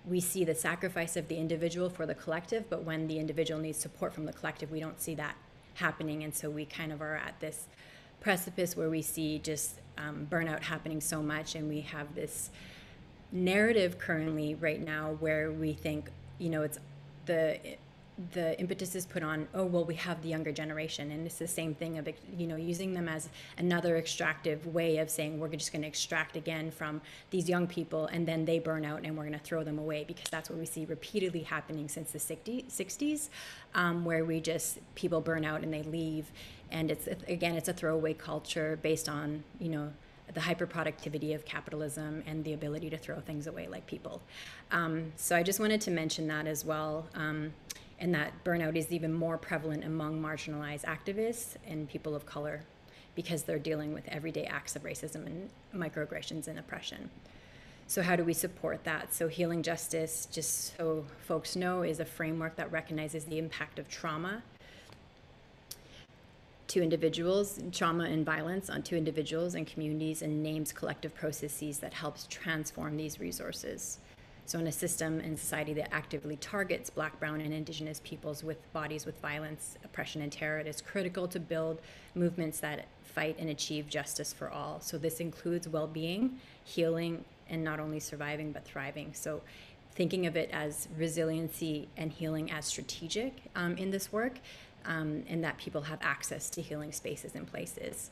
we see the sacrifice of the individual for the collective, but when the individual needs support from the collective, we don't see that happening. And so we kind of are at this precipice where we see just burnout happening so much, and we have this narrative currently right now where we think, you know, it's the impetus is put on, oh, well, we have the younger generation, and it's the same thing of, you know, using them as another extractive way of saying we're just going to extract again from these young people, and then they burn out and we're going to throw them away, because that's what we see repeatedly happening since the 60s, where people burn out and they leave, and it's a throwaway culture based on, you know, the hyperproductivity of capitalism and the ability to throw things away like people. So I just wanted to mention that as well. And that burnout is even more prevalent among marginalized activists and people of color, because they're dealing with everyday acts of racism and microaggressions and oppression. So how do we support that? So healing justice, just so folks know, is a framework that recognizes the impact of trauma to individuals, trauma and violence onto individuals and communities, and names collective processes that helps transform these resources. So in a system and society that actively targets Black, Brown, and Indigenous peoples with bodies with violence, oppression, and terror, it is critical to build movements that fight and achieve justice for all. So this includes well-being, healing, and not only surviving, but thriving. So thinking of it as resiliency and healing as strategic in this work, and that people have access to healing spaces and places.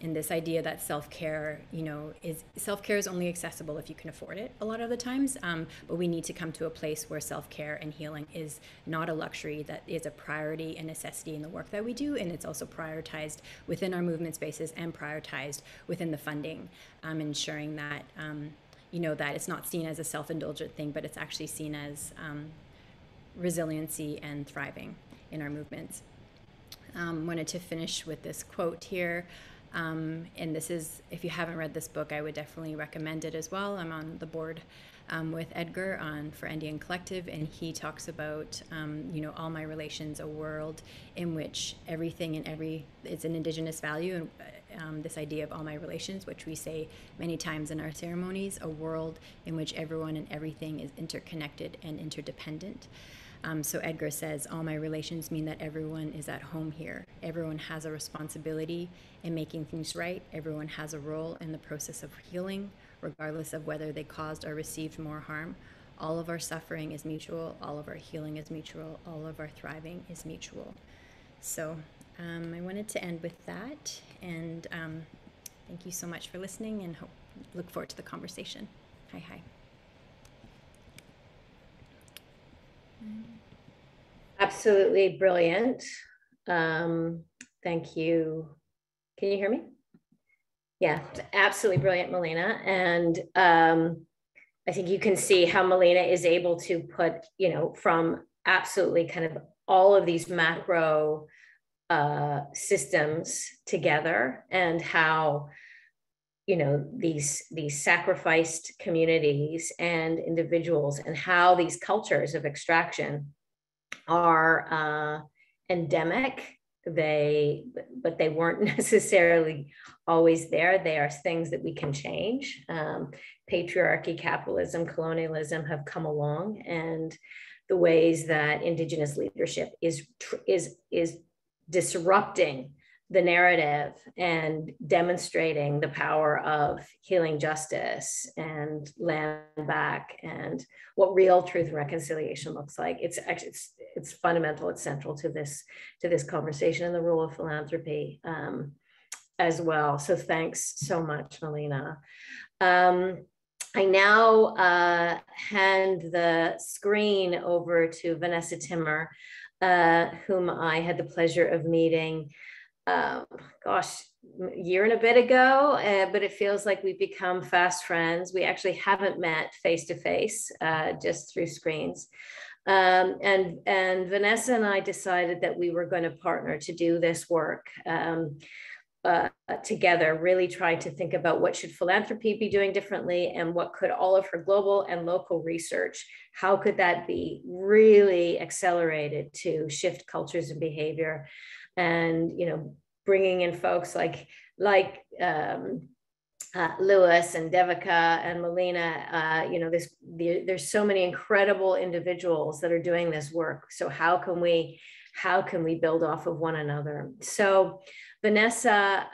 And this idea that self-care, you know, self-care is only accessible if you can afford it a lot of the times, but we need to come to a place where self-care and healing is not a luxury, that is a priority and necessity in the work that we do, and it's also prioritized within our movement spaces and prioritized within the funding, ensuring that, you know, that it's not seen as a self-indulgent thing, but it's actually seen as resiliency and thriving in our movements. Wanted to finish with this quote here, and this is, if you haven't read this book, I would definitely recommend it as well. I'm on the board with Edgar for Indian Collective, and he talks about, you know, all my relations, a world in which everything and it's an Indigenous value, and this idea of all my relations, which we say many times in our ceremonies, a world in which everyone and everything is interconnected and interdependent. So Edgar says, all my relations mean that everyone is at home here. Everyone has a responsibility in making things right. Everyone has a role in the process of healing, regardless of whether they caused or received more harm. All of our suffering is mutual. All of our healing is mutual. All of our thriving is mutual. So I wanted to end with that. And thank you so much for listening, and look forward to the conversation. Hi. Absolutely brilliant. Thank you. Can you hear me? Yeah, absolutely brilliant, Melina. And I think you can see how Melina is able to put, you know, from absolutely kind of all of these macro systems together, and how, you know, these sacrificed communities and individuals, and how these cultures of extraction are endemic. But they weren't necessarily always there. They are things that we can change. Patriarchy, capitalism, colonialism have come along, and the ways that Indigenous leadership is disrupting the narrative and demonstrating the power of healing justice and land back and what real truth and reconciliation looks like. It's actually, it's fundamental, it's central to this conversation and the role of philanthropy as well. So thanks so much, Melina. I now hand the screen over to Vanessa Timmer, whom I had the pleasure of meeting a year and a bit ago, but it feels like we've become fast friends. We actually haven't met face to face, just through screens. And Vanessa and I decided that we were going to partner to do this work together, really trying to think about what should philanthropy be doing differently, and what could all of her global and local research, how could that be really accelerated to shift cultures and behavior. And, you know, bringing in folks like Lewis and Devika and Melina, you know, there's so many incredible individuals that are doing this work. So how can we build off of one another? So Vanessa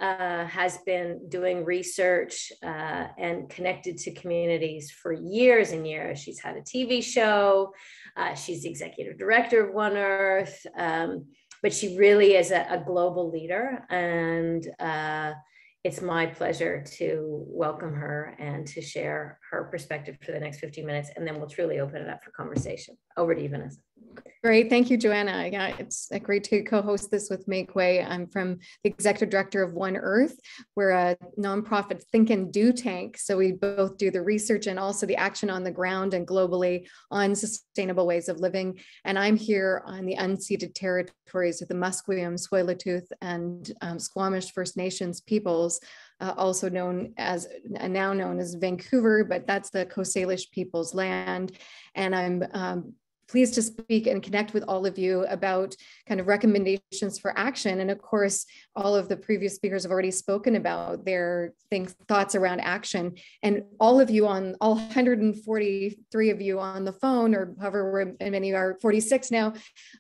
has been doing research and connected to communities for years and years. She's had a TV show. She's the executive director of One Earth. But she really is a global leader, and it's my pleasure to welcome her and to share her perspective for the next 15 minutes, and then we'll truly open it up for conversation. Over to you, Vanessa. Great, thank you, Joanna. Yeah, it's great to co-host this with Make Way. I'm from the executive director of One Earth. We're a nonprofit think and do tank. So we both do the research and also the action on the ground and globally on sustainable ways of living. And I'm here on the unceded territories of the Musqueam, Tsleil-Waututh, and Squamish First Nations peoples, also known as, now known as Vancouver, but that's the Coast Salish people's land. And I'm pleased to speak and connect with all of you about kind of recommendations for action. And of course, all of the previous speakers have already spoken about their thoughts around action. And all of you on, all 143 of you on the phone, or however many are, 46 now,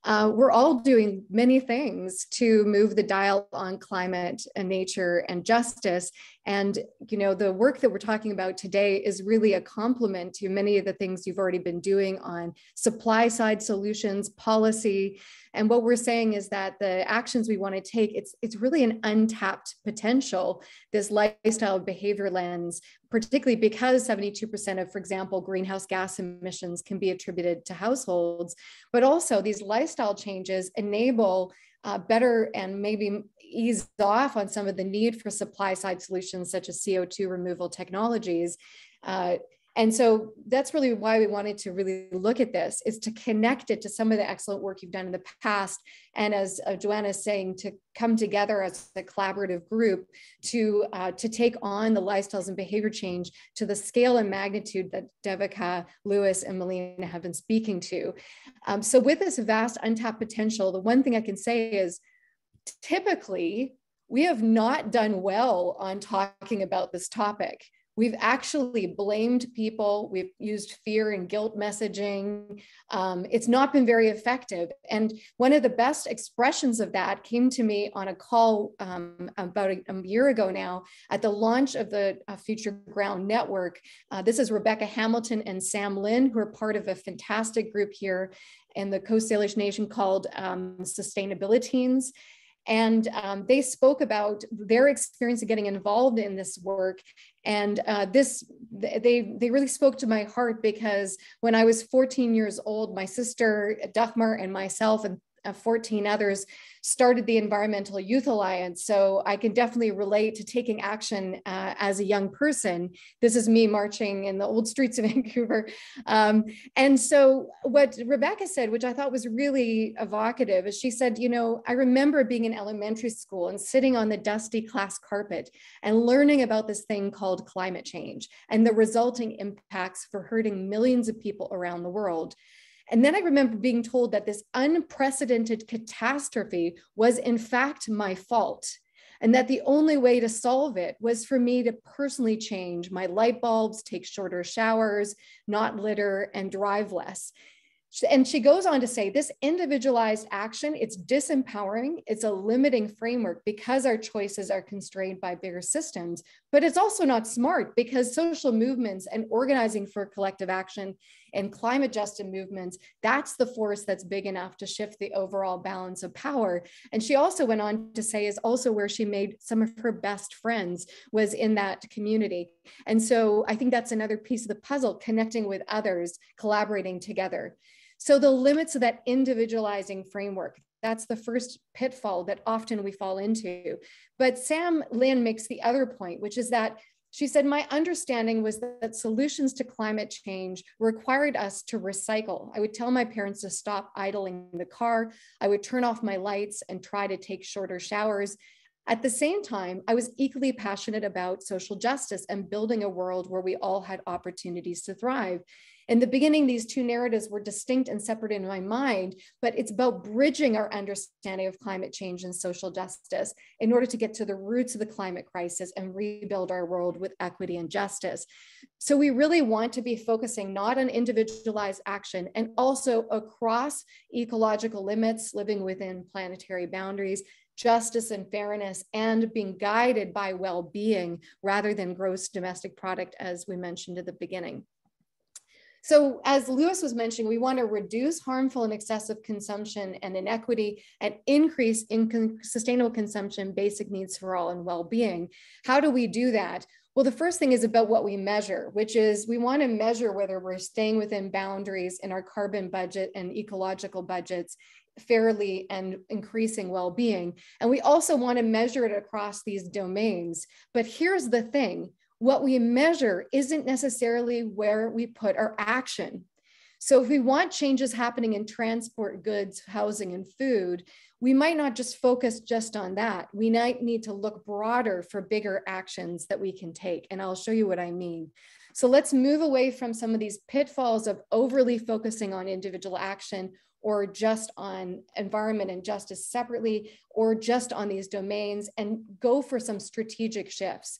we're all doing many things to move the dial on climate and nature and justice. And, you know, the work that we're talking about today is really a complement to many of the things you've already been doing on supply side solutions, policy. And what we're saying is that the actions we want to take, it's really an untapped potential, this lifestyle behavior lens, particularly because 72% of, for example, greenhouse gas emissions can be attributed to households, but also these lifestyle changes enable better and maybe ease off on some of the need for supply side solutions such as CO2 removal technologies. And so that's really why we wanted to really look at this, is to connect it to some of the excellent work you've done in the past. And as Joanna is saying, to come together as a collaborative group to take on the lifestyles and behavior change to the scale and magnitude that Devika, Lewis, and Melina have been speaking to. So with this vast untapped potential, the one thing I can say is typically we have not done well on talking about this topic. We've actually blamed people. We've used fear and guilt messaging. It's not been very effective. And one of the best expressions of that came to me on a call about a year ago now at the launch of the Future Ground Network. This is Rebecca Hamilton and Sam Lin, who are part of a fantastic group here in the Coast Salish Nation called Sustainabiliteens. And they spoke about their experience of getting involved in this work. And they really spoke to my heart, because when I was 14 years old, my sister Dagmar and myself and 14 others started the Environmental Youth Alliance. So I can definitely relate to taking action as a young person. This is me marching in the old streets of Vancouver. And so what Rebecca said, which I thought was really evocative, is she said, you know, I remember being in elementary school and sitting on the dusty class carpet and learning about this thing called climate change and the resulting impacts for hurting millions of people around the world. And then I remember being told that this unprecedented catastrophe was in fact my fault, and that the only way to solve it was for me to personally change my light bulbs, take shorter showers, not litter, and drive less. And she goes on to say, this individualized action, it's disempowering, it's a limiting framework because our choices are constrained by bigger systems, but it's also not smart because social movements and organizing for collective action and climate justice movements, that's the force that's big enough to shift the overall balance of power. And she also went on to say is also where she made some of her best friends was in that community. And so I think that's another piece of the puzzle, connecting with others, collaborating together. So the limits of that individualizing framework, that's the first pitfall that often we fall into. But Sam Lin makes the other point, which is that she said, my understanding was that solutions to climate change required us to recycle. I would tell my parents to stop idling the car. I would turn off my lights and try to take shorter showers. At the same time, I was equally passionate about social justice and building a world where we all had opportunities to thrive. In the beginning, these two narratives were distinct and separate in my mind, but it's about bridging our understanding of climate change and social justice in order to get to the roots of the climate crisis and rebuild our world with equity and justice. So we really want to be focusing not on individualized action and also across ecological limits, living within planetary boundaries, justice and fairness, and being guided by well-being rather than gross domestic product, as we mentioned at the beginning. So as Lewis was mentioning, we want to reduce harmful and excessive consumption and inequity and increase in sustainable consumption, basic needs for all, and well-being. How do we do that? Well, the first thing is about what we measure, which is we want to measure whether we're staying within boundaries in our carbon budget and ecological budgets fairly and increasing well-being. And we also want to measure it across these domains. But here's the thing. What we measure isn't necessarily where we put our action. So if we want changes happening in transport, goods, housing, and food, we might not just focus just on that. We might need to look broader for bigger actions that we can take. And I'll show you what I mean. So let's move away from some of these pitfalls of overly focusing on individual action or just on environment and justice separately, or just on these domains, and go for some strategic shifts.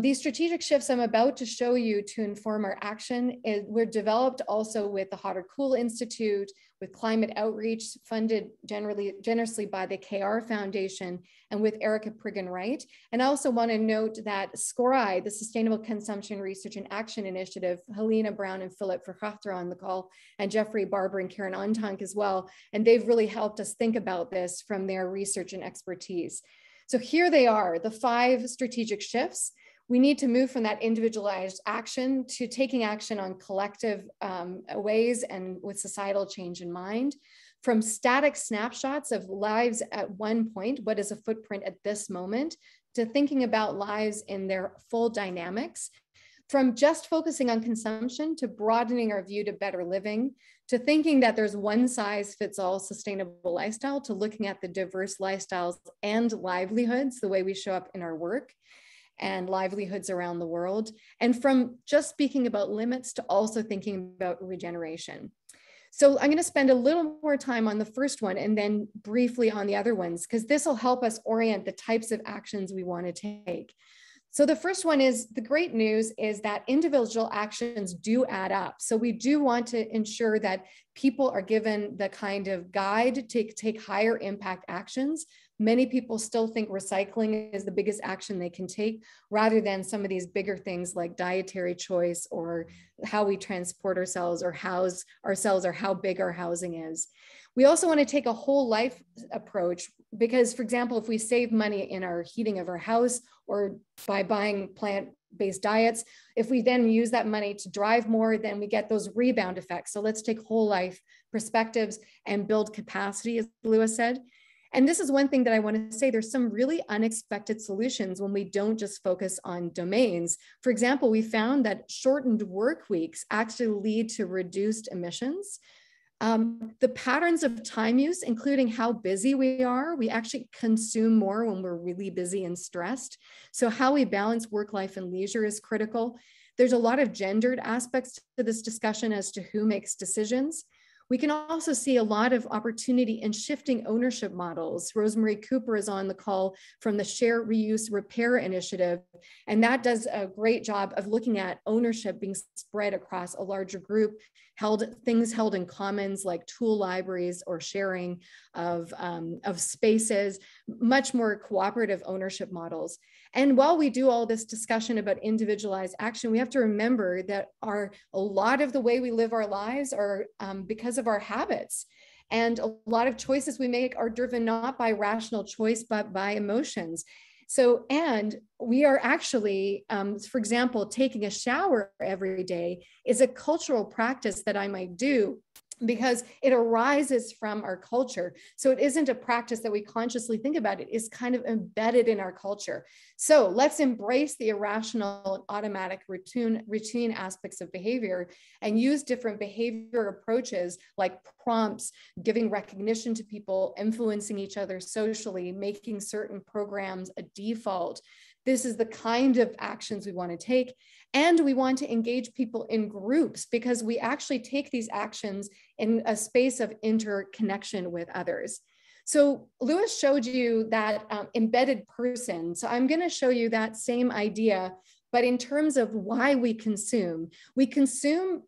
These strategic shifts I'm about to show you to inform our action were developed also with the Hot or Cool Institute, with climate outreach funded generously by the KR Foundation, and with Erica Priggen-Wright. And I also want to note that SCORI, the Sustainable Consumption Research and Action Initiative, Helena Brown and Philip Verhofter on the call, and Jeffrey Barber and Karen Ontank as well. And they've really helped us think about this from their research and expertise. So here they are, the 5 strategic shifts. We need to move from that individualized action to taking action on collective ways and with societal change in mind. From static snapshots of lives at one point, what is a footprint at this moment, to thinking about lives in their full dynamics. From just focusing on consumption to broadening our view to better living, to thinking that there's one size fits all sustainable lifestyle, to looking at the diverse lifestyles and livelihoods, the way we show up in our work and livelihoods around the world. And from just speaking about limits to also thinking about regeneration. So I'm going to spend a little more time on the first one and then briefly on the other ones, because this will help us orient the types of actions we want to take. So the first one is, the great news is that individual actions do add up. So we do want to ensure that people are given the kind of guide to take higher impact actions. Many people still think recycling is the biggest action they can take, rather than some of these bigger things like dietary choice or how we transport ourselves or house ourselves or how big our housing is. We also want to take a whole life approach because, for example, if we save money in our heating of our house or by buying plant-based diets, if we then use that money to drive more, then we get those rebound effects. So let's take whole life perspectives and build capacity, as Lewis said. And this is one thing that I want to say, there's some really unexpected solutions when we don't just focus on domains. For example, we found that shortened work weeks actually lead to reduced emissions. The patterns of time use, including how busy we are, we actually consume more when we're really busy and stressed. So how we balance work life and leisure is critical. There's a lot of gendered aspects to this discussion as to who makes decisions. We can also see a lot of opportunity in shifting ownership models. Rosemary Cooper is on the call from the Share, Reuse, Repair initiative, and that does a great job of looking at ownership being spread across a larger group, things held in commons like tool libraries or sharing of spaces, much more cooperative ownership models. And while we do all this discussion about individualized action, we have to remember that a lot of the way we live our lives are because of our habits. And a lot of choices we make are driven not by rational choice, but by emotions. So, and we are actually, for example, taking a shower every day is a cultural practice that I might do because it arises from our culture. So it isn't a practice that we consciously think about. It is kind of embedded in our culture. So let's embrace the irrational and automatic routine aspects of behavior and use different behavior approaches like prompts, giving recognition to people, influencing each other socially, making certain programs a default. This is the kind of actions we want to take. And we want to engage people in groups because we actually take these actions in a space of interconnection with others. So Lewis showed you that embedded person. So I'm going to show you that same idea, but in terms of why we consume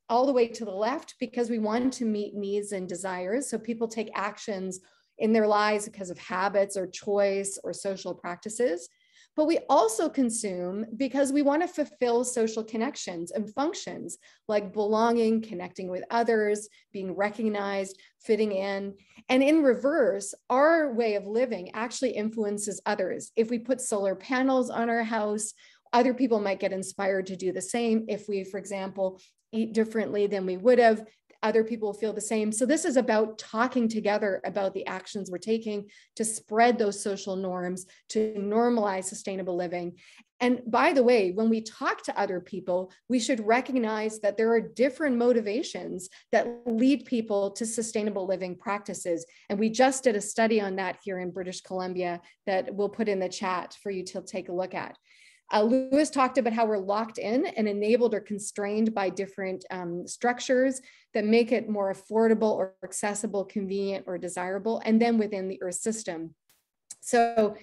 all the way to the left because we want to meet needs and desires. So people take actions in their lives because of habits or choice or social practices. But we also consume because we want to fulfill social connections and functions like belonging, connecting with others, being recognized, fitting in. And in reverse, our way of living actually influences others. If we put solar panels on our house, other people might get inspired to do the same. If we, for example, eat differently than we would have, other people feel the same. So this is about talking together about the actions we're taking to spread those social norms, to normalize sustainable living. And by the way, when we talk to other people, we should recognize that there are different motivations that lead people to sustainable living practices. And we just did a study on that here in British Columbia that we'll put in the chat for you to take a look at. Lewis talked about how we're locked in and enabled or constrained by different structures that make it more affordable or accessible, convenient, or desirable, and then within the Earth system. So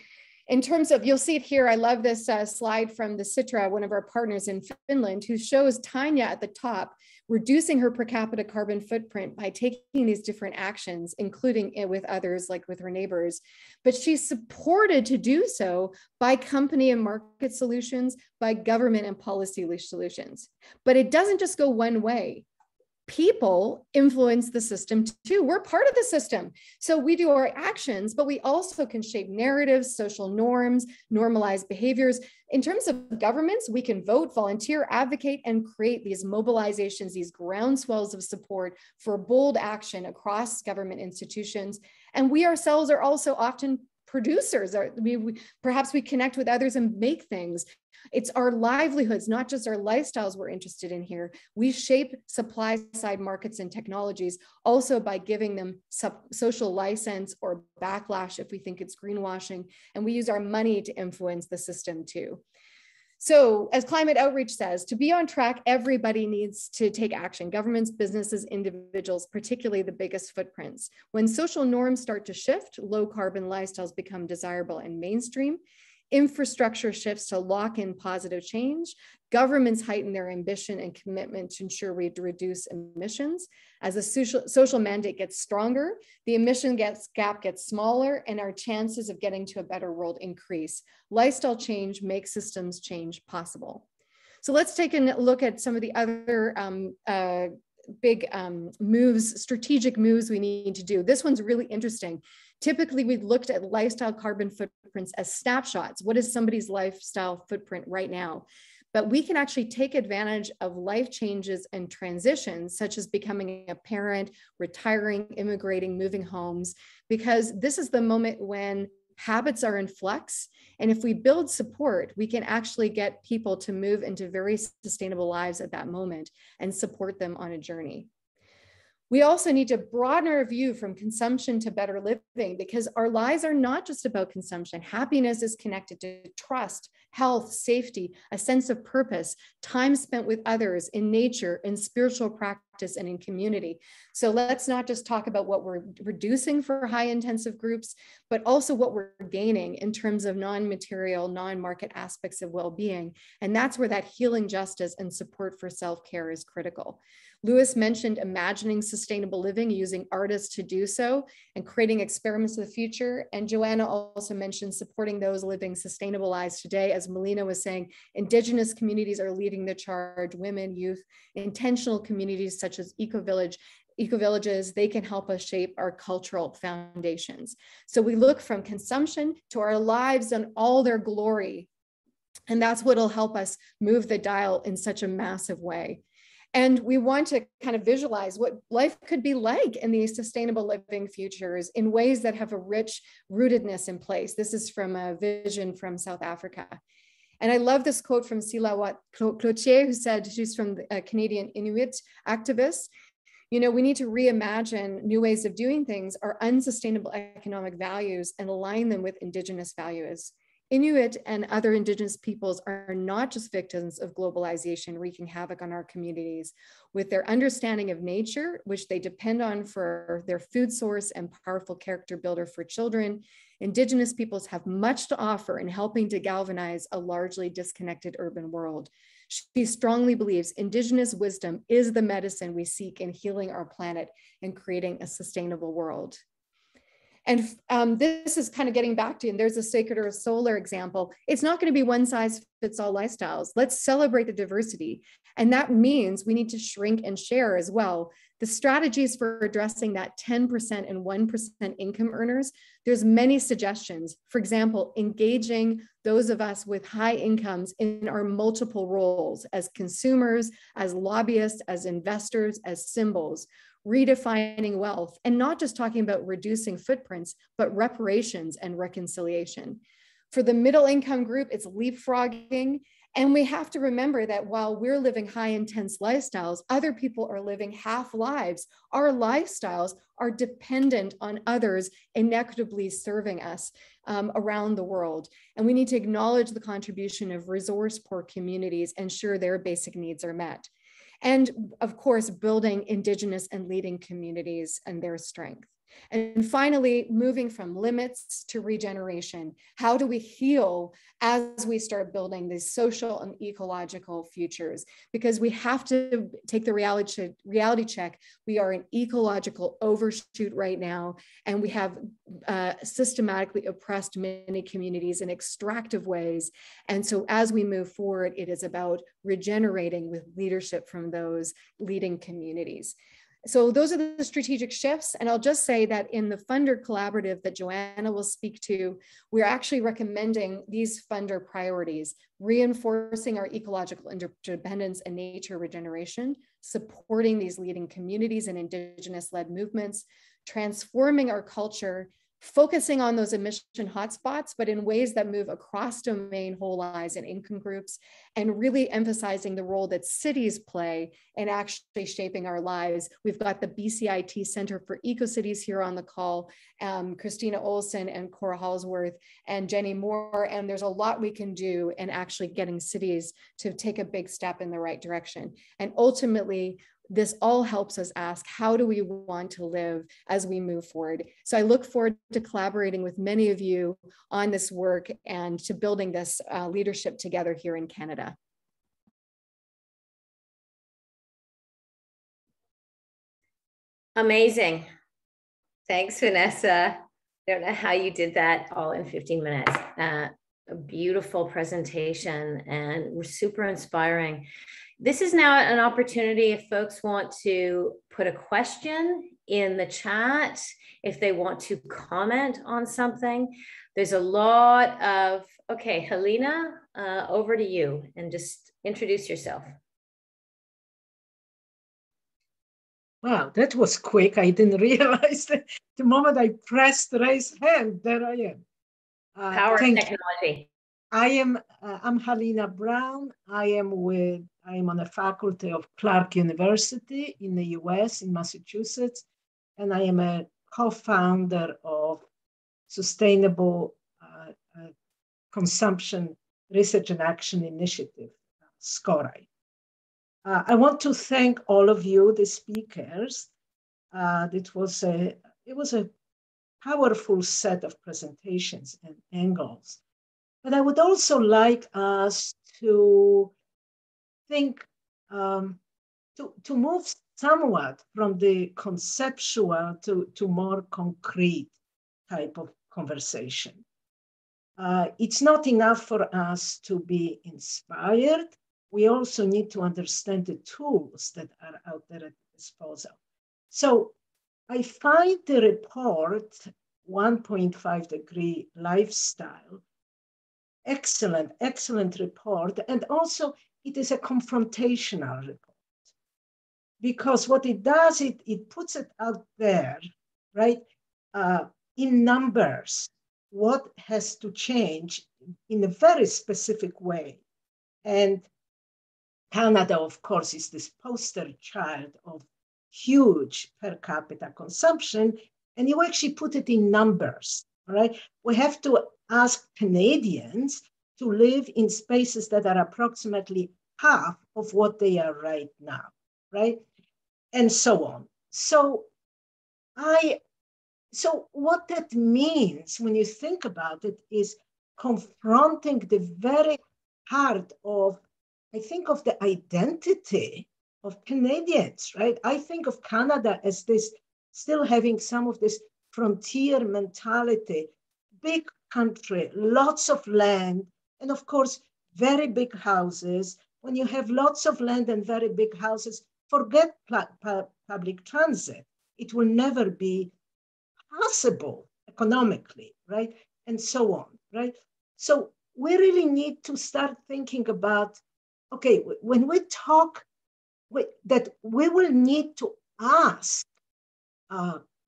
in terms of, you'll see it here, I love this slide from the Citra, one of our partners in Finland, who shows Tanya at the top, reducing her per capita carbon footprint by taking these different actions, including it with others, like with her neighbors. But she's supported to do so by company and market solutions, by government and policy solutions. But it doesn't just go one way. People influence the system too. We're part of the system. So we do our actions, but we also can shape narratives, social norms, normalize behaviors. In terms of governments, we can vote, volunteer, advocate, and create these mobilizations, these groundswells of support for bold action across government institutions. And we ourselves are also often producers. Perhaps we connect with others and make things. It's our livelihoods, not just our lifestyles we're interested in here. We shape supply side markets and technologies also by giving them social license or backlash if we think it's greenwashing. And we use our money to influence the system too. So as climate outreach says, to be on track, everybody needs to take action. Governments, businesses, individuals, particularly the biggest footprints. When social norms start to shift, low carbon lifestyles become desirable and mainstream. Infrastructure shifts to lock in positive change. Governments heighten their ambition and commitment to ensure we reduce emissions. As the social mandate gets stronger, the emission gap gets smaller and our chances of getting to a better world increase. Lifestyle change makes systems change possible. So let's take a look at some of the other big moves, strategic moves we need to do. This one's really interesting. Typically, we've looked at lifestyle carbon footprints as snapshots. What is somebody's lifestyle footprint right now? But we can actually take advantage of life changes and transitions, such as becoming a parent, retiring, immigrating, moving homes, because this is the moment when habits are in flux. And if we build support, we can actually get people to move into very sustainable lives at that moment and support them on a journey. We also need to broaden our view from consumption to better living because our lives are not just about consumption. Happiness is connected to trust, health, safety, a sense of purpose, time spent with others in nature, in spiritual practice, practice and in community. So let's not just talk about what we're reducing for high intensive groups, but also what we're gaining in terms of non-material, non-market aspects of well-being. And that's where that healing justice and support for self-care is critical. Lewis mentioned imagining sustainable living, using artists to do so, and creating experiments of the future. And Joanna also mentioned supporting those living sustainable lives today. As Melina was saying, Indigenous communities are leading the charge, women, youth, intentional communities such as eco-villages, they can help us shape our cultural foundations. So we look from consumption to our lives in all their glory. And that's what'll help us move the dial in such a massive way. And we want to kind of visualize what life could be like in these sustainable living futures in ways that have a rich rootedness in place. This is from a vision from South Africa. And I love this quote from Silawat Cloutier, who said, she's from a Canadian Inuit activist, you know, we need to reimagine new ways of doing things, our unsustainable economic values, and align them with Indigenous values. Inuit and other Indigenous peoples are not just victims of globalization wreaking havoc on our communities. With their understanding of nature, which they depend on for their food source and powerful character builder for children, Indigenous peoples have much to offer in helping to galvanize a largely disconnected urban world. She strongly believes Indigenous wisdom is the medicine we seek in healing our planet and creating a sustainable world. And this is kind of getting back to, and there's a Sacred Earth Solar example. It's not going to be one size fits all lifestyles. Let's celebrate the diversity. And that means we need to shrink and share as well. The strategies for addressing that 10% and 1% income earners, there's many suggestions. For example, engaging those of us with high incomes in our multiple roles as consumers, as lobbyists, as investors, as symbols. Redefining wealth, and not just talking about reducing footprints, but reparations and reconciliation. For the middle income group, it's leapfrogging. And we have to remember that while we're living high intense lifestyles, other people are living half lives. Our lifestyles are dependent on others inequitably serving us around the world. And we need to acknowledge the contribution of resource poor communities and ensure their basic needs are met. And of course, building Indigenous and leading communities and their strength. And finally, moving from limits to regeneration. How do we heal as we start building these social and ecological futures? Because we have to take the reality check. We are in ecological overshoot right now, and we have systematically oppressed many communities in extractive ways. And so as we move forward, it is about regenerating with leadership from those leading communities. So those are the strategic shifts. And I'll just say that in the funder collaborative that Joanna will speak to, we're actually recommending these funder priorities: reinforcing our ecological interdependence and nature regeneration, supporting these leading communities and Indigenous-led movements, transforming our culture, focusing on those emission hotspots, but in ways that move across domain, whole lives, and income groups, and really emphasizing the role that cities play in actually shaping our lives. We've got the BCIT Center for Eco-Cities here on the call, Christina Olson and Cora Halsworth and Jenny Moore, and there's a lot we can do in actually getting cities to take a big step in the right direction. And ultimately, this all helps us ask, how do we want to live as we move forward? So I look forward to collaborating with many of you on this work and to building this leadership together here in Canada. Amazing. Thanks, Vanessa. I don't know how you did that all in 15 minutes. A beautiful presentation and super inspiring. This is now an opportunity if folks want to put a question in the chat, if they want to comment on something. There's a lot of, okay, Helena, over to you and just introduce yourself. Wow, that was quick. I didn't realize that the moment I pressed raise hand, there I am. Power of technology. I'm Helena Brown. I am on the faculty of Clark University in the US, in Massachusetts, and I am a co-founder of Sustainable Consumption Research and Action Initiative, SCORI. I want to thank all of you, the speakers. It was a powerful set of presentations and angles. But I would also like us to think, to move somewhat from the conceptual to more concrete type of conversation. It's not enough for us to be inspired. We also need to understand the tools that are out there at disposal. So I find the report 1.5 degree lifestyle excellent report. And also it is a confrontational report, because what it does, it puts it out there, right? In numbers, what has to change in a very specific way. And Canada, of course, is this poster child of huge per capita consumption, and you actually put it in numbers, right? We have to ask Canadians to live in spaces that are approximately half of what they are right now, right? And so on. So what that means when you think about it is confronting the very heart of, I think, of the identity of Canadians, right? I think of Canada as this, still having some of this frontier mentality, big country, lots of land, and of course, very big houses. When you have lots of land and very big houses, forget public transit. It will never be possible economically, right? And so on, right? So we really need to start thinking about, okay, when we talk, that we will need to ask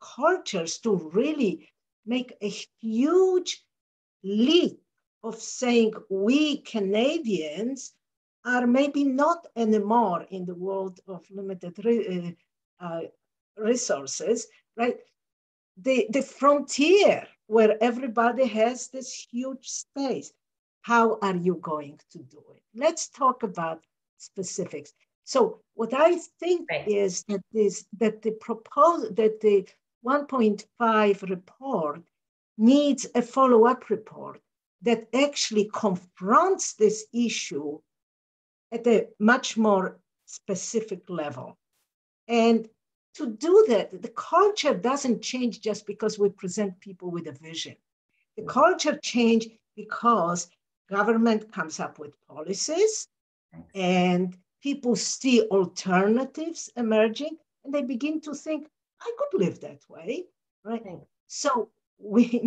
cultures to really make a huge leap of saying we Canadians are maybe not anymore in the world of limited resources, right? The frontier where everybody has this huge space. How are you going to do it? Let's talk about specifics. So what I think is that the 1.5 report needs a follow-up report that actually confronts this issue at a much more specific level. And to do that, the culture doesn't change just because we present people with a vision. The culture change because government comes up with policies and people see alternatives emerging and they begin to think, I could live that way, right? So we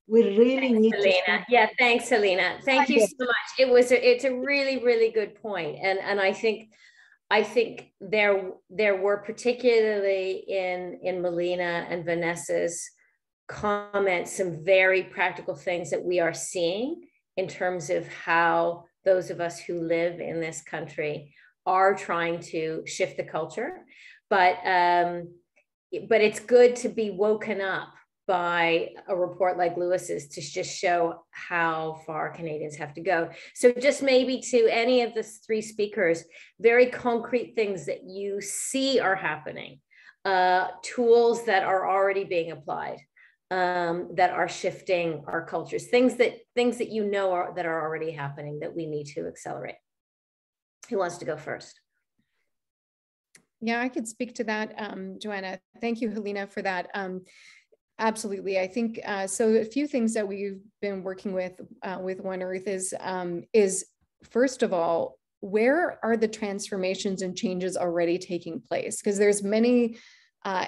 really need Helena. Yeah, thanks, Helena. Thank you so much. It's a really, really good point. And I think there were, particularly in Melina and Vanessa's comments, some very practical things that we are seeing in terms of how those of us who live in this country are trying to shift the culture. But it's good to be woken up by a report like Lewis's to just show how far Canadians have to go. So just maybe to any of the three speakers, very concrete things that you see are happening, tools that are already being applied, that are shifting our cultures, things that you know that are already happening that we need to accelerate. Who wants to go first? Yeah, I could speak to that, Joanna. Thank you, Helena, for that. Absolutely. I think so. A few things that we've been working with One Earth is first of all, where are the transformations and changes already taking place? Because there's many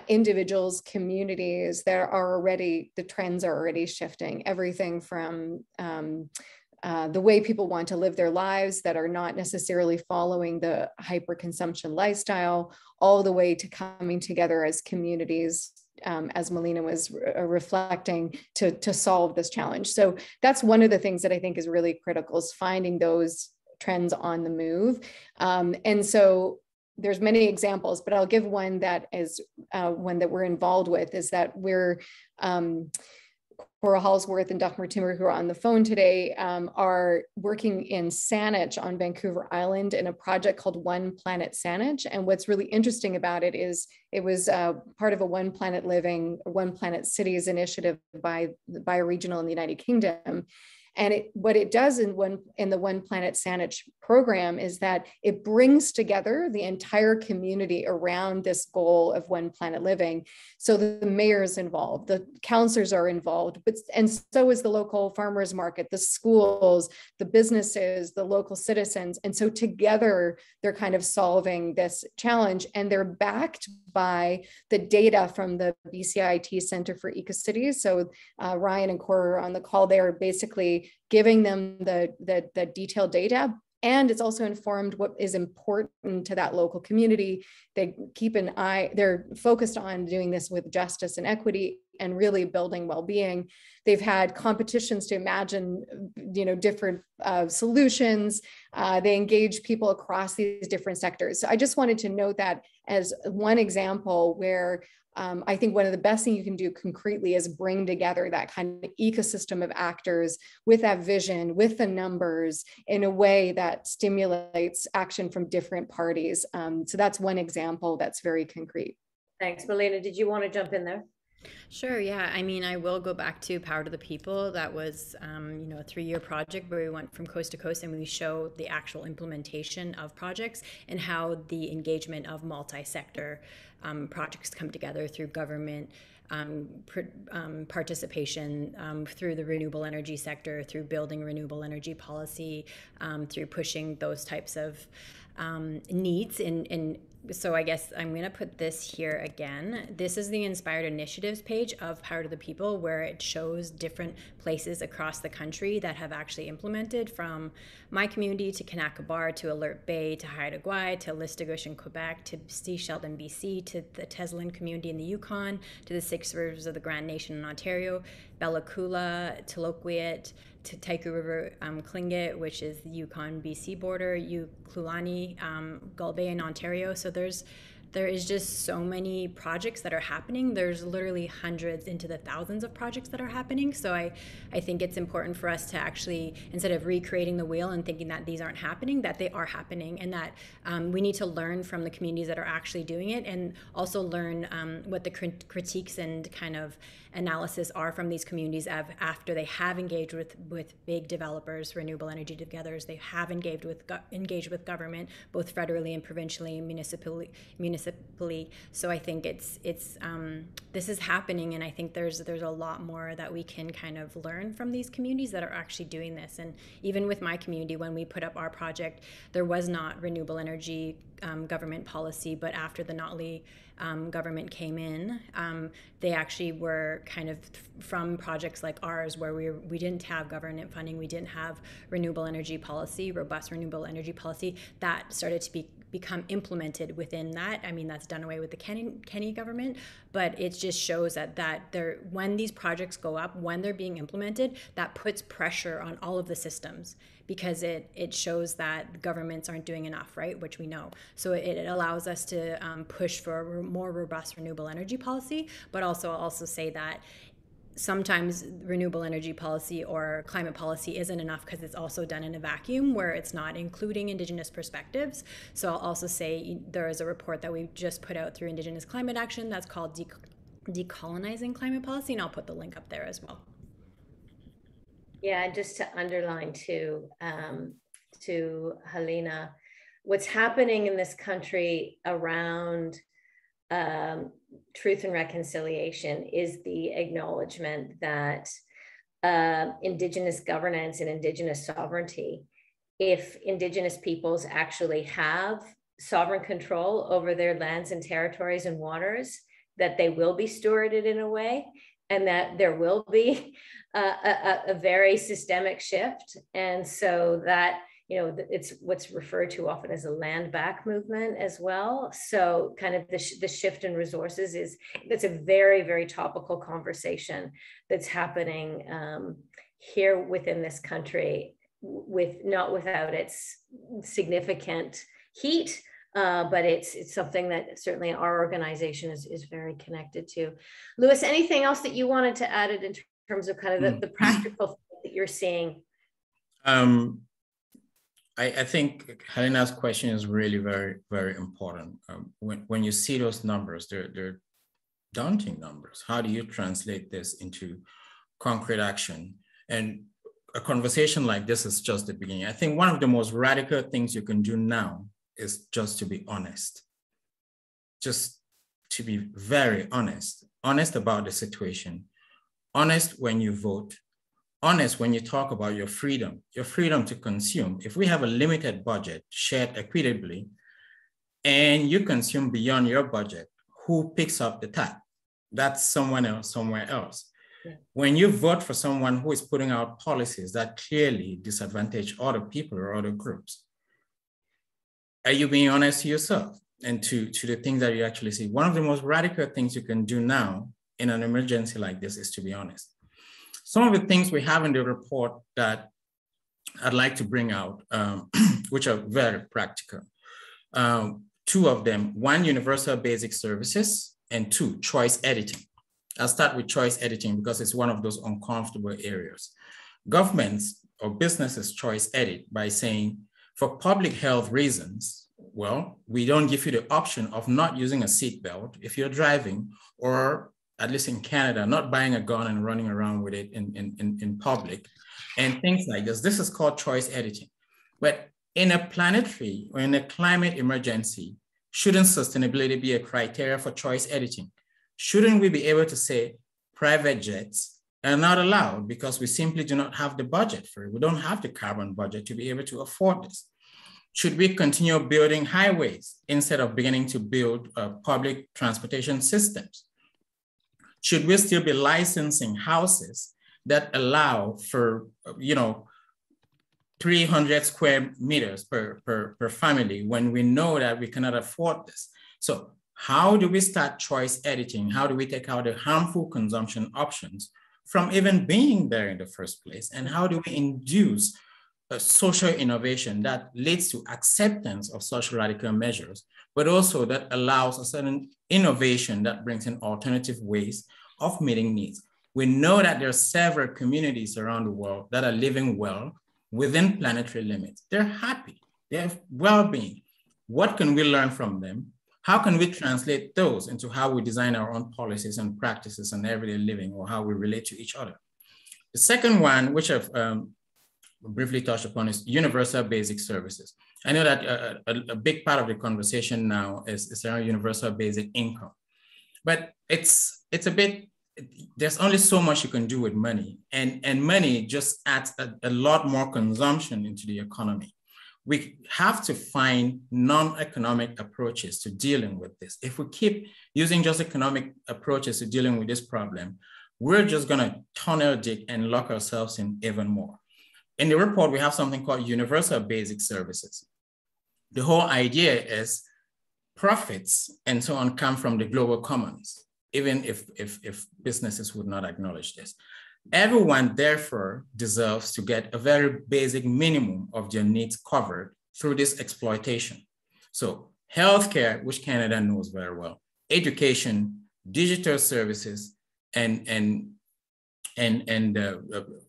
individuals, communities that are already, the trends are already shifting. Everything from the way people want to live their lives that are not necessarily following the hyper-consumption lifestyle, all the way to coming together as communities, as Melina was reflecting, to solve this challenge. So that's one of the things that I think is really critical, is finding those trends on the move. And so there's many examples, but I'll give one that is one that we're involved with, is that we're Cora Hallsworth and Dr. Timmer, who are on the phone today, are working in Saanich on Vancouver Island in a project called One Planet Saanich. And what's really interesting about it is it was part of a One Planet Living, One Planet Cities initiative by Bioregional in the United Kingdom. And what it does in the One Planet Saanich program is that it brings together the entire community around this goal of One Planet Living. So the mayor is involved, the councillors are involved, and so is the local farmers market, the schools, the businesses, the local citizens. And so together they're kind of solving this challenge, and they're backed by the data from the BCIT Center for Ecocities. So Ryan and Cora are on the call. They are basically giving them the detailed data, and it's also informed what is important to that local community. They keep an eye, they're focused on doing this with justice and equity and really building well-being. They've had competitions to imagine, different solutions. They engage people across these different sectors. So I just wanted to note that as one example where I think one of the best things you can do concretely is bring together that kind of ecosystem of actors with that vision, with the numbers, in a way that stimulates action from different parties. So that's one example that's very concrete. Thanks. Melina, did you want to jump in there? Sure, yeah. I mean, I will go back to Power to the People. That was, a 3-year project where we went from coast to coast and we showed the actual implementation of projects and how the engagement of multi-sector projects come together through government participation, through the renewable energy sector, through building renewable energy policy, through pushing those types of needs so I guess I'm going to put this here again. This is the Inspired Initiatives page of Power to the People, where it shows different places across the country that have actually implemented, from my community to Kanaka Bar to Alert Bay to Haida Gwaii to Listigosh in Quebec to Seasheld in BC to the Teslin community in the Yukon to the 6 rivers of the Grand Nation in Ontario, Bella Coola, Taloquiet, to Taiku River Tlingit, which is the Yukon-BC border, Ukulani, Gull Bay in Ontario. So there is just so many projects that are happening. There's literally hundreds into the thousands of projects that are happening. So I think it's important for us to actually, instead of recreating the wheel and thinking that these aren't happening, that they are happening, and that we need to learn from the communities that are actually doing it, and also learn what the critiques and kind of analysis are from these communities after they have engaged with big developers, renewable energy togethers. They have engaged with government, both federally and provincially and municipally. So I think it's this is happening, and I think there's a lot more that we can kind of learn from these communities that are actually doing this. And even with my community, when we put up our project, there was not renewable energy government policy, but after the Notley government came in, they actually were kind of from projects like ours, where we didn't have government funding, we didn't have renewable energy policy, robust renewable energy policy, that started to become implemented within that. I mean, that's done away with the Kenny government, but it just shows that when these projects go up, when they're being implemented, that puts pressure on all of the systems, because it shows that governments aren't doing enough, right? Which we know. So it allows us to push for a more robust renewable energy policy, but also say that sometimes renewable energy policy or climate policy isn't enough, because it's also done in a vacuum where it's not including Indigenous perspectives. So I'll also say there is a report that we just put out through Indigenous Climate Action that's called Decolonizing Climate Policy, and I'll put the link up there as well. Yeah, just to underline to Helena, what's happening in this country around truth and reconciliation is the acknowledgement that Indigenous governance and Indigenous sovereignty, if Indigenous peoples actually have sovereign control over their lands and territories and waters, that they will be stewarded in a way, and that there will be a very systemic shift. And so that, it's what's referred to often as a land back movement as well. So kind of the shift in resources that's a very, very topical conversation that's happening here within this country, not without its significant heat, but it's something that certainly our organization is very connected to. Louis, anything else that you wanted to add in terms of kind of the practical things that you're seeing? I think Helena's question is really very, very important. When you see those numbers, they're daunting numbers. How do you translate this into concrete action? And a conversation like this is just the beginning. I think one of the most radical things you can do now is just to be honest. Just to be very honest about the situation, honest when you vote, honest when you talk about your freedom to consume. If we have a limited budget shared equitably and you consume beyond your budget, who picks up the tab? That's someone else, somewhere else. Yeah. When you vote for someone who is putting out policies that clearly disadvantage other people or other groups, are you being honest to yourself and to the things that you actually see? One of the most radical things you can do now in an emergency like this is to be honest. Some of the things we have in the report that I'd like to bring out, which are very practical. Two of them, one, universal basic services, and two, choice editing. I'll start with choice editing because it's one of those uncomfortable areas. Governments or businesses choice edit by saying, for public health reasons, well, we don't give you the option of not using a seatbelt if you're driving, or at least in Canada, not buying a gun and running around with it in public, and things like this. This is called choice editing. But in a planetary or in a climate emergency, shouldn't sustainability be a criteria for choice editing? Shouldn't we be able to say private jets are not allowed because we simply do not have the budget for it? We don't have the carbon budget to be able to afford this. Should we continue building highways instead of beginning to build public transportation systems? Should we still be licensing houses that allow for, 300 square meters per family when we know that we cannot afford this? So how do we start choice editing? How do we take out the harmful consumption options from even being there in the first place? And how do we induce a social innovation that leads to acceptance of social radical measures, but also that allows a certain innovation that brings in alternative ways of meeting needs? We know that there are several communities around the world that are living well within planetary limits. They're happy, they have well-being. What can we learn from them? How can we translate those into how we design our own policies and practices and everyday living, or how we relate to each other? The second one, which I've briefly touched upon, is universal basic services. I know that a big part of the conversation now is around universal basic income, but it's a bit, there's only so much you can do with money, and money just adds a lot more consumption into the economy. We have to find non-economic approaches to dealing with this. If we keep using just economic approaches to dealing with this problem, we're just gonna tunnel dig and lock ourselves in even more. In the report, we have something called universal basic services. The whole idea is profits and so on come from the global commons, even if businesses would not acknowledge this. Everyone, therefore, deserves to get a very basic minimum of their needs covered through this exploitation. So healthcare, which Canada knows very well, education, digital services, and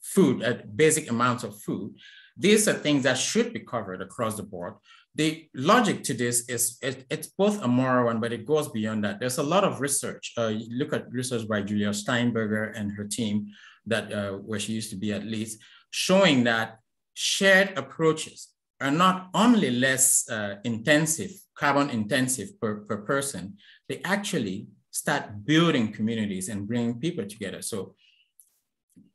food, basic amounts of food. These are things that should be covered across the board. The logic to this is it's both a moral one, but it goes beyond that. There's a lot of research. Look at research by Julia Steinberger and her team, that where she used to be at least, showing that shared approaches are not only less carbon intensive per person, they actually start building communities and bringing people together. So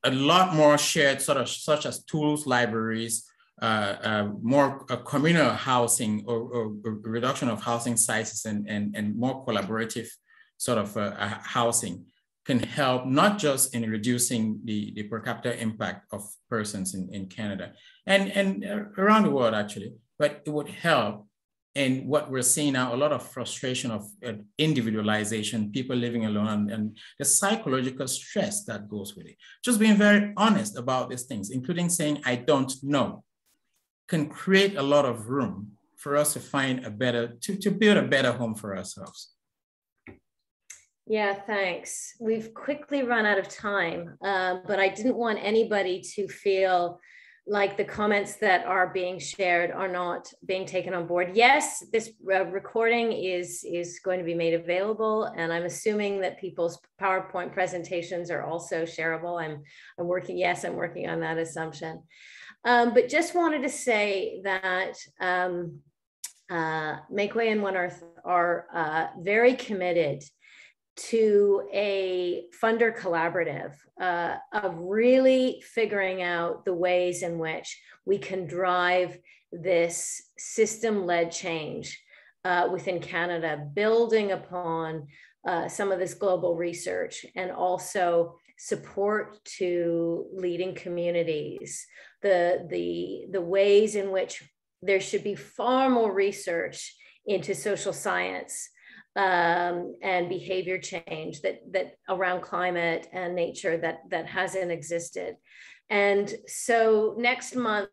a lot more shared such as tools, libraries, more communal housing or reduction of housing sizes and more collaborative sort of housing can help not just in reducing the per capita impact of persons in Canada and around the world actually, but it would help in what we're seeing now, a lot of frustration of individualization, people living alone, and the psychological stress that goes with it. Just being very honest about these things, including saying, I don't know, can create a lot of room for us to find to build a better home for ourselves. Yeah, thanks. We've quickly run out of time, but I didn't want anybody to feel like the comments that are being shared are not being taken on board. Yes, this recording is going to be made available, and I'm assuming that people's PowerPoint presentations are also shareable. I'm working on that assumption. But just wanted to say that Make Way and One Earth are very committed to a funder collaborative of really figuring out the ways in which we can drive this system-led change within Canada, building upon some of this global research and also support to leading communities, the ways in which there should be far more research into social science and behavior change that around climate and nature that hasn't existed. And so next month,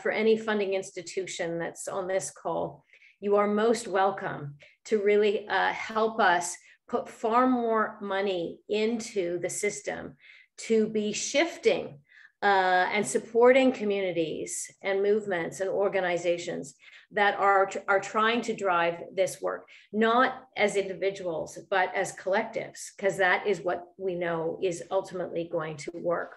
for any funding institution that's on this call, you are most welcome to really help us put far more money into the system to be shifting and supporting communities and movements and organizations that are trying to drive this work, not as individuals, but as collectives, because that is what we know is ultimately going to work.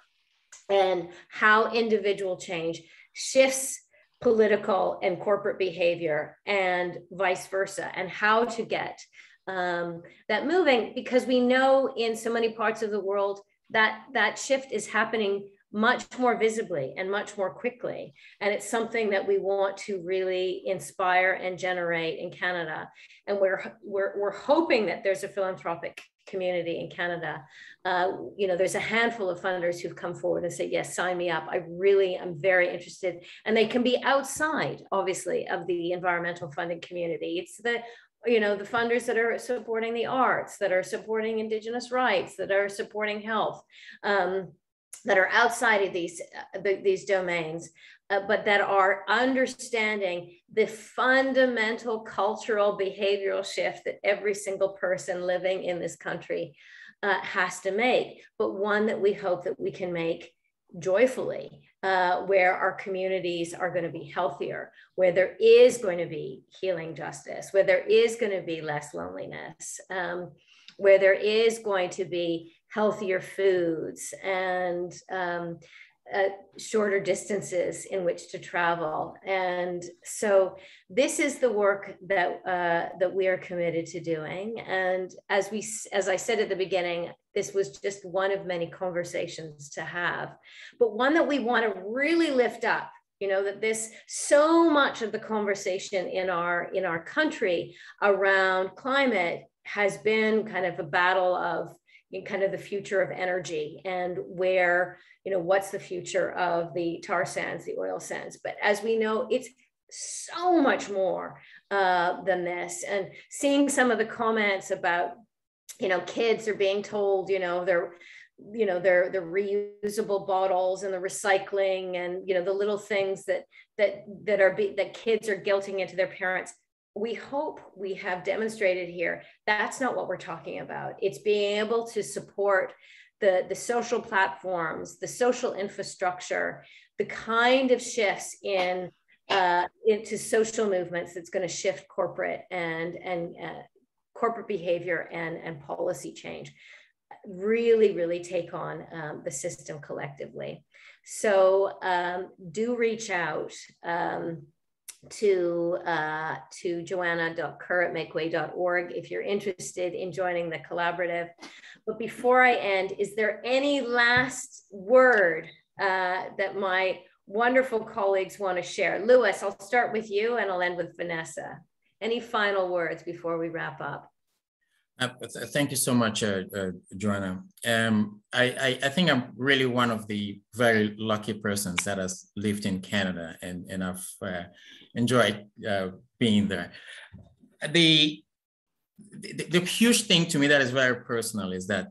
And how individual change shifts political and corporate behavior and vice versa, and how to get that moving, because we know in so many parts of the world that that shift is happening much more visibly and much more quickly. And it's something that we want to really inspire and generate in Canada. And we're hoping that there's a philanthropic community in Canada. There's a handful of funders who've come forward and say, yes, sign me up. I really am very interested. And they can be outside, obviously, of the environmental funding community. It's the funders that are supporting the arts, that are supporting Indigenous rights, that are supporting health, that are outside of these domains, but that are understanding the fundamental cultural behavioral shift that every single person living in this country has to make, but one that we hope that we can make joyfully, where our communities are going to be healthier, where there is going to be healing justice, where there is going to be less loneliness, where there is going to be healthier foods and shorter distances in which to travel. And so this is the work that we are committed to doing. And as I said at the beginning, this was just one of many conversations to have, but one that we want to really lift up. That so much of the conversation in our country around climate has been kind of a battle of kind of the future of energy and where, what's the future of the tar sands, the oil sands. But as we know, it's so much more than this. And seeing some of the comments about, kids are being told, they're reusable bottles and the recycling and, the little things that kids are guilting into their parents. We hope we have demonstrated here that's not what we're talking about. It's being able to support the social platforms, the social infrastructure, the kind of shifts into social movements that's going to shift corporate and corporate behavior and policy change. Really, really take on the system collectively. So do reach out to joanna.kerr@makeway.org if you're interested in joining the collaborative. But before I end, is there any last word that my wonderful colleagues want to share? Lewis, I'll start with you and I'll end with Vanessa. Any final words before we wrap up? Thank you so much, Joanna. I think I'm really one of the very lucky persons that has lived in Canada, and I've enjoyed being there. The huge thing to me that is very personal is that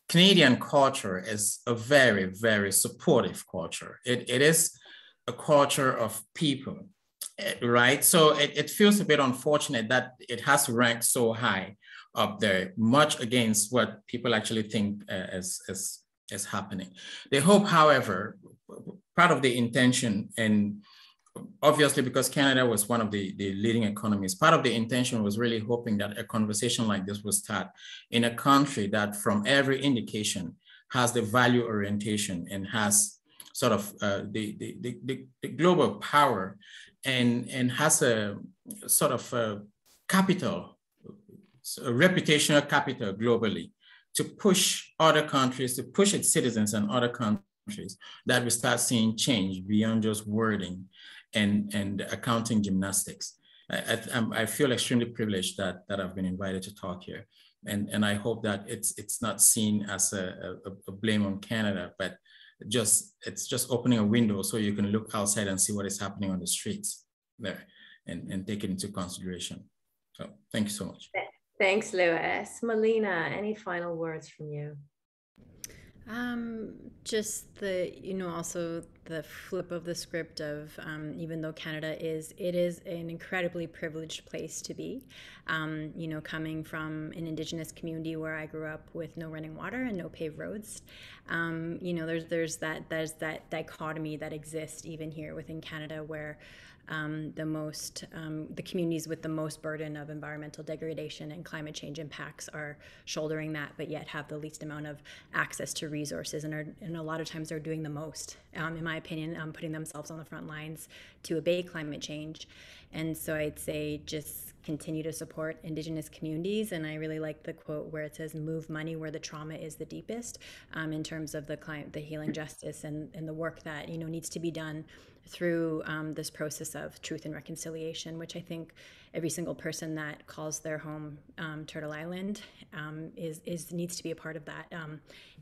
Canadian culture is a very, very supportive culture. It is a culture of people, right? So it feels a bit unfortunate that it has ranked so high up there, much against what people actually think is happening. The hope, however, part of the intention, and obviously because Canada was one of the leading economies, part of the intention was really hoping that a conversation like this would start in a country that from every indication has the value orientation and has sort of the global power and has a sort of a capital, a reputational capital globally to push other countries, to push its citizens and other countries, that we start seeing change beyond just wording and accounting gymnastics. I feel extremely privileged that I've been invited to talk here. And I hope that it's not seen as a blame on Canada, but it's just opening a window so you can look outside and see what is happening on the streets there and take it into consideration. So thank you so much. Thanks, Louis. Melina, any final words from you? Just also the flip of the script of even though Canada it is an incredibly privileged place to be. Coming from an Indigenous community where I grew up with no running water and no paved roads, there's that dichotomy that exists even here within Canada where the communities with the most burden of environmental degradation and climate change impacts are shouldering that, but yet have the least amount of access to resources and a lot of times are doing the most, in my opinion, putting themselves on the front lines to abate climate change. And so I'd say just continue to support Indigenous communities. And I really like the quote where it says, move money where the trauma is the deepest, in terms of the healing justice and the work that needs to be done through this process of truth and reconciliation, which I think every single person that calls their home Turtle Island needs to be a part of that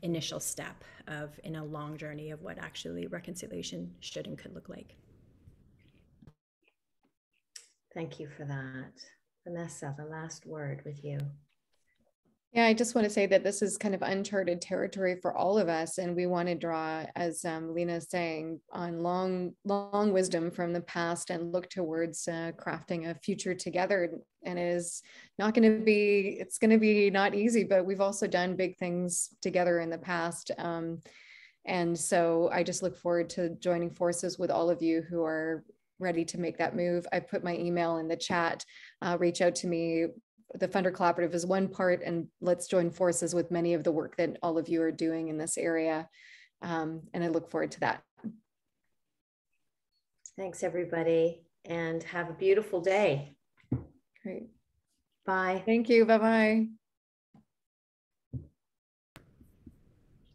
initial step in a long journey of what actually reconciliation should and could look like. Thank you for that. Vanessa, the last word with you. Yeah, I just want to say that this is kind of uncharted territory for all of us. And we want to draw, as Lena is saying, on long wisdom from the past and look towards crafting a future together. And it's going to be not easy, but we've also done big things together in the past. And so I just look forward to joining forces with all of you who are ready to make that move. I put my email in the chat, reach out to me. The Funder Collaborative is one part, and let's join forces with many of the work that all of you are doing in this area. And I look forward to that. Thanks, everybody, and have a beautiful day. Great. Bye. Thank you. Bye-bye.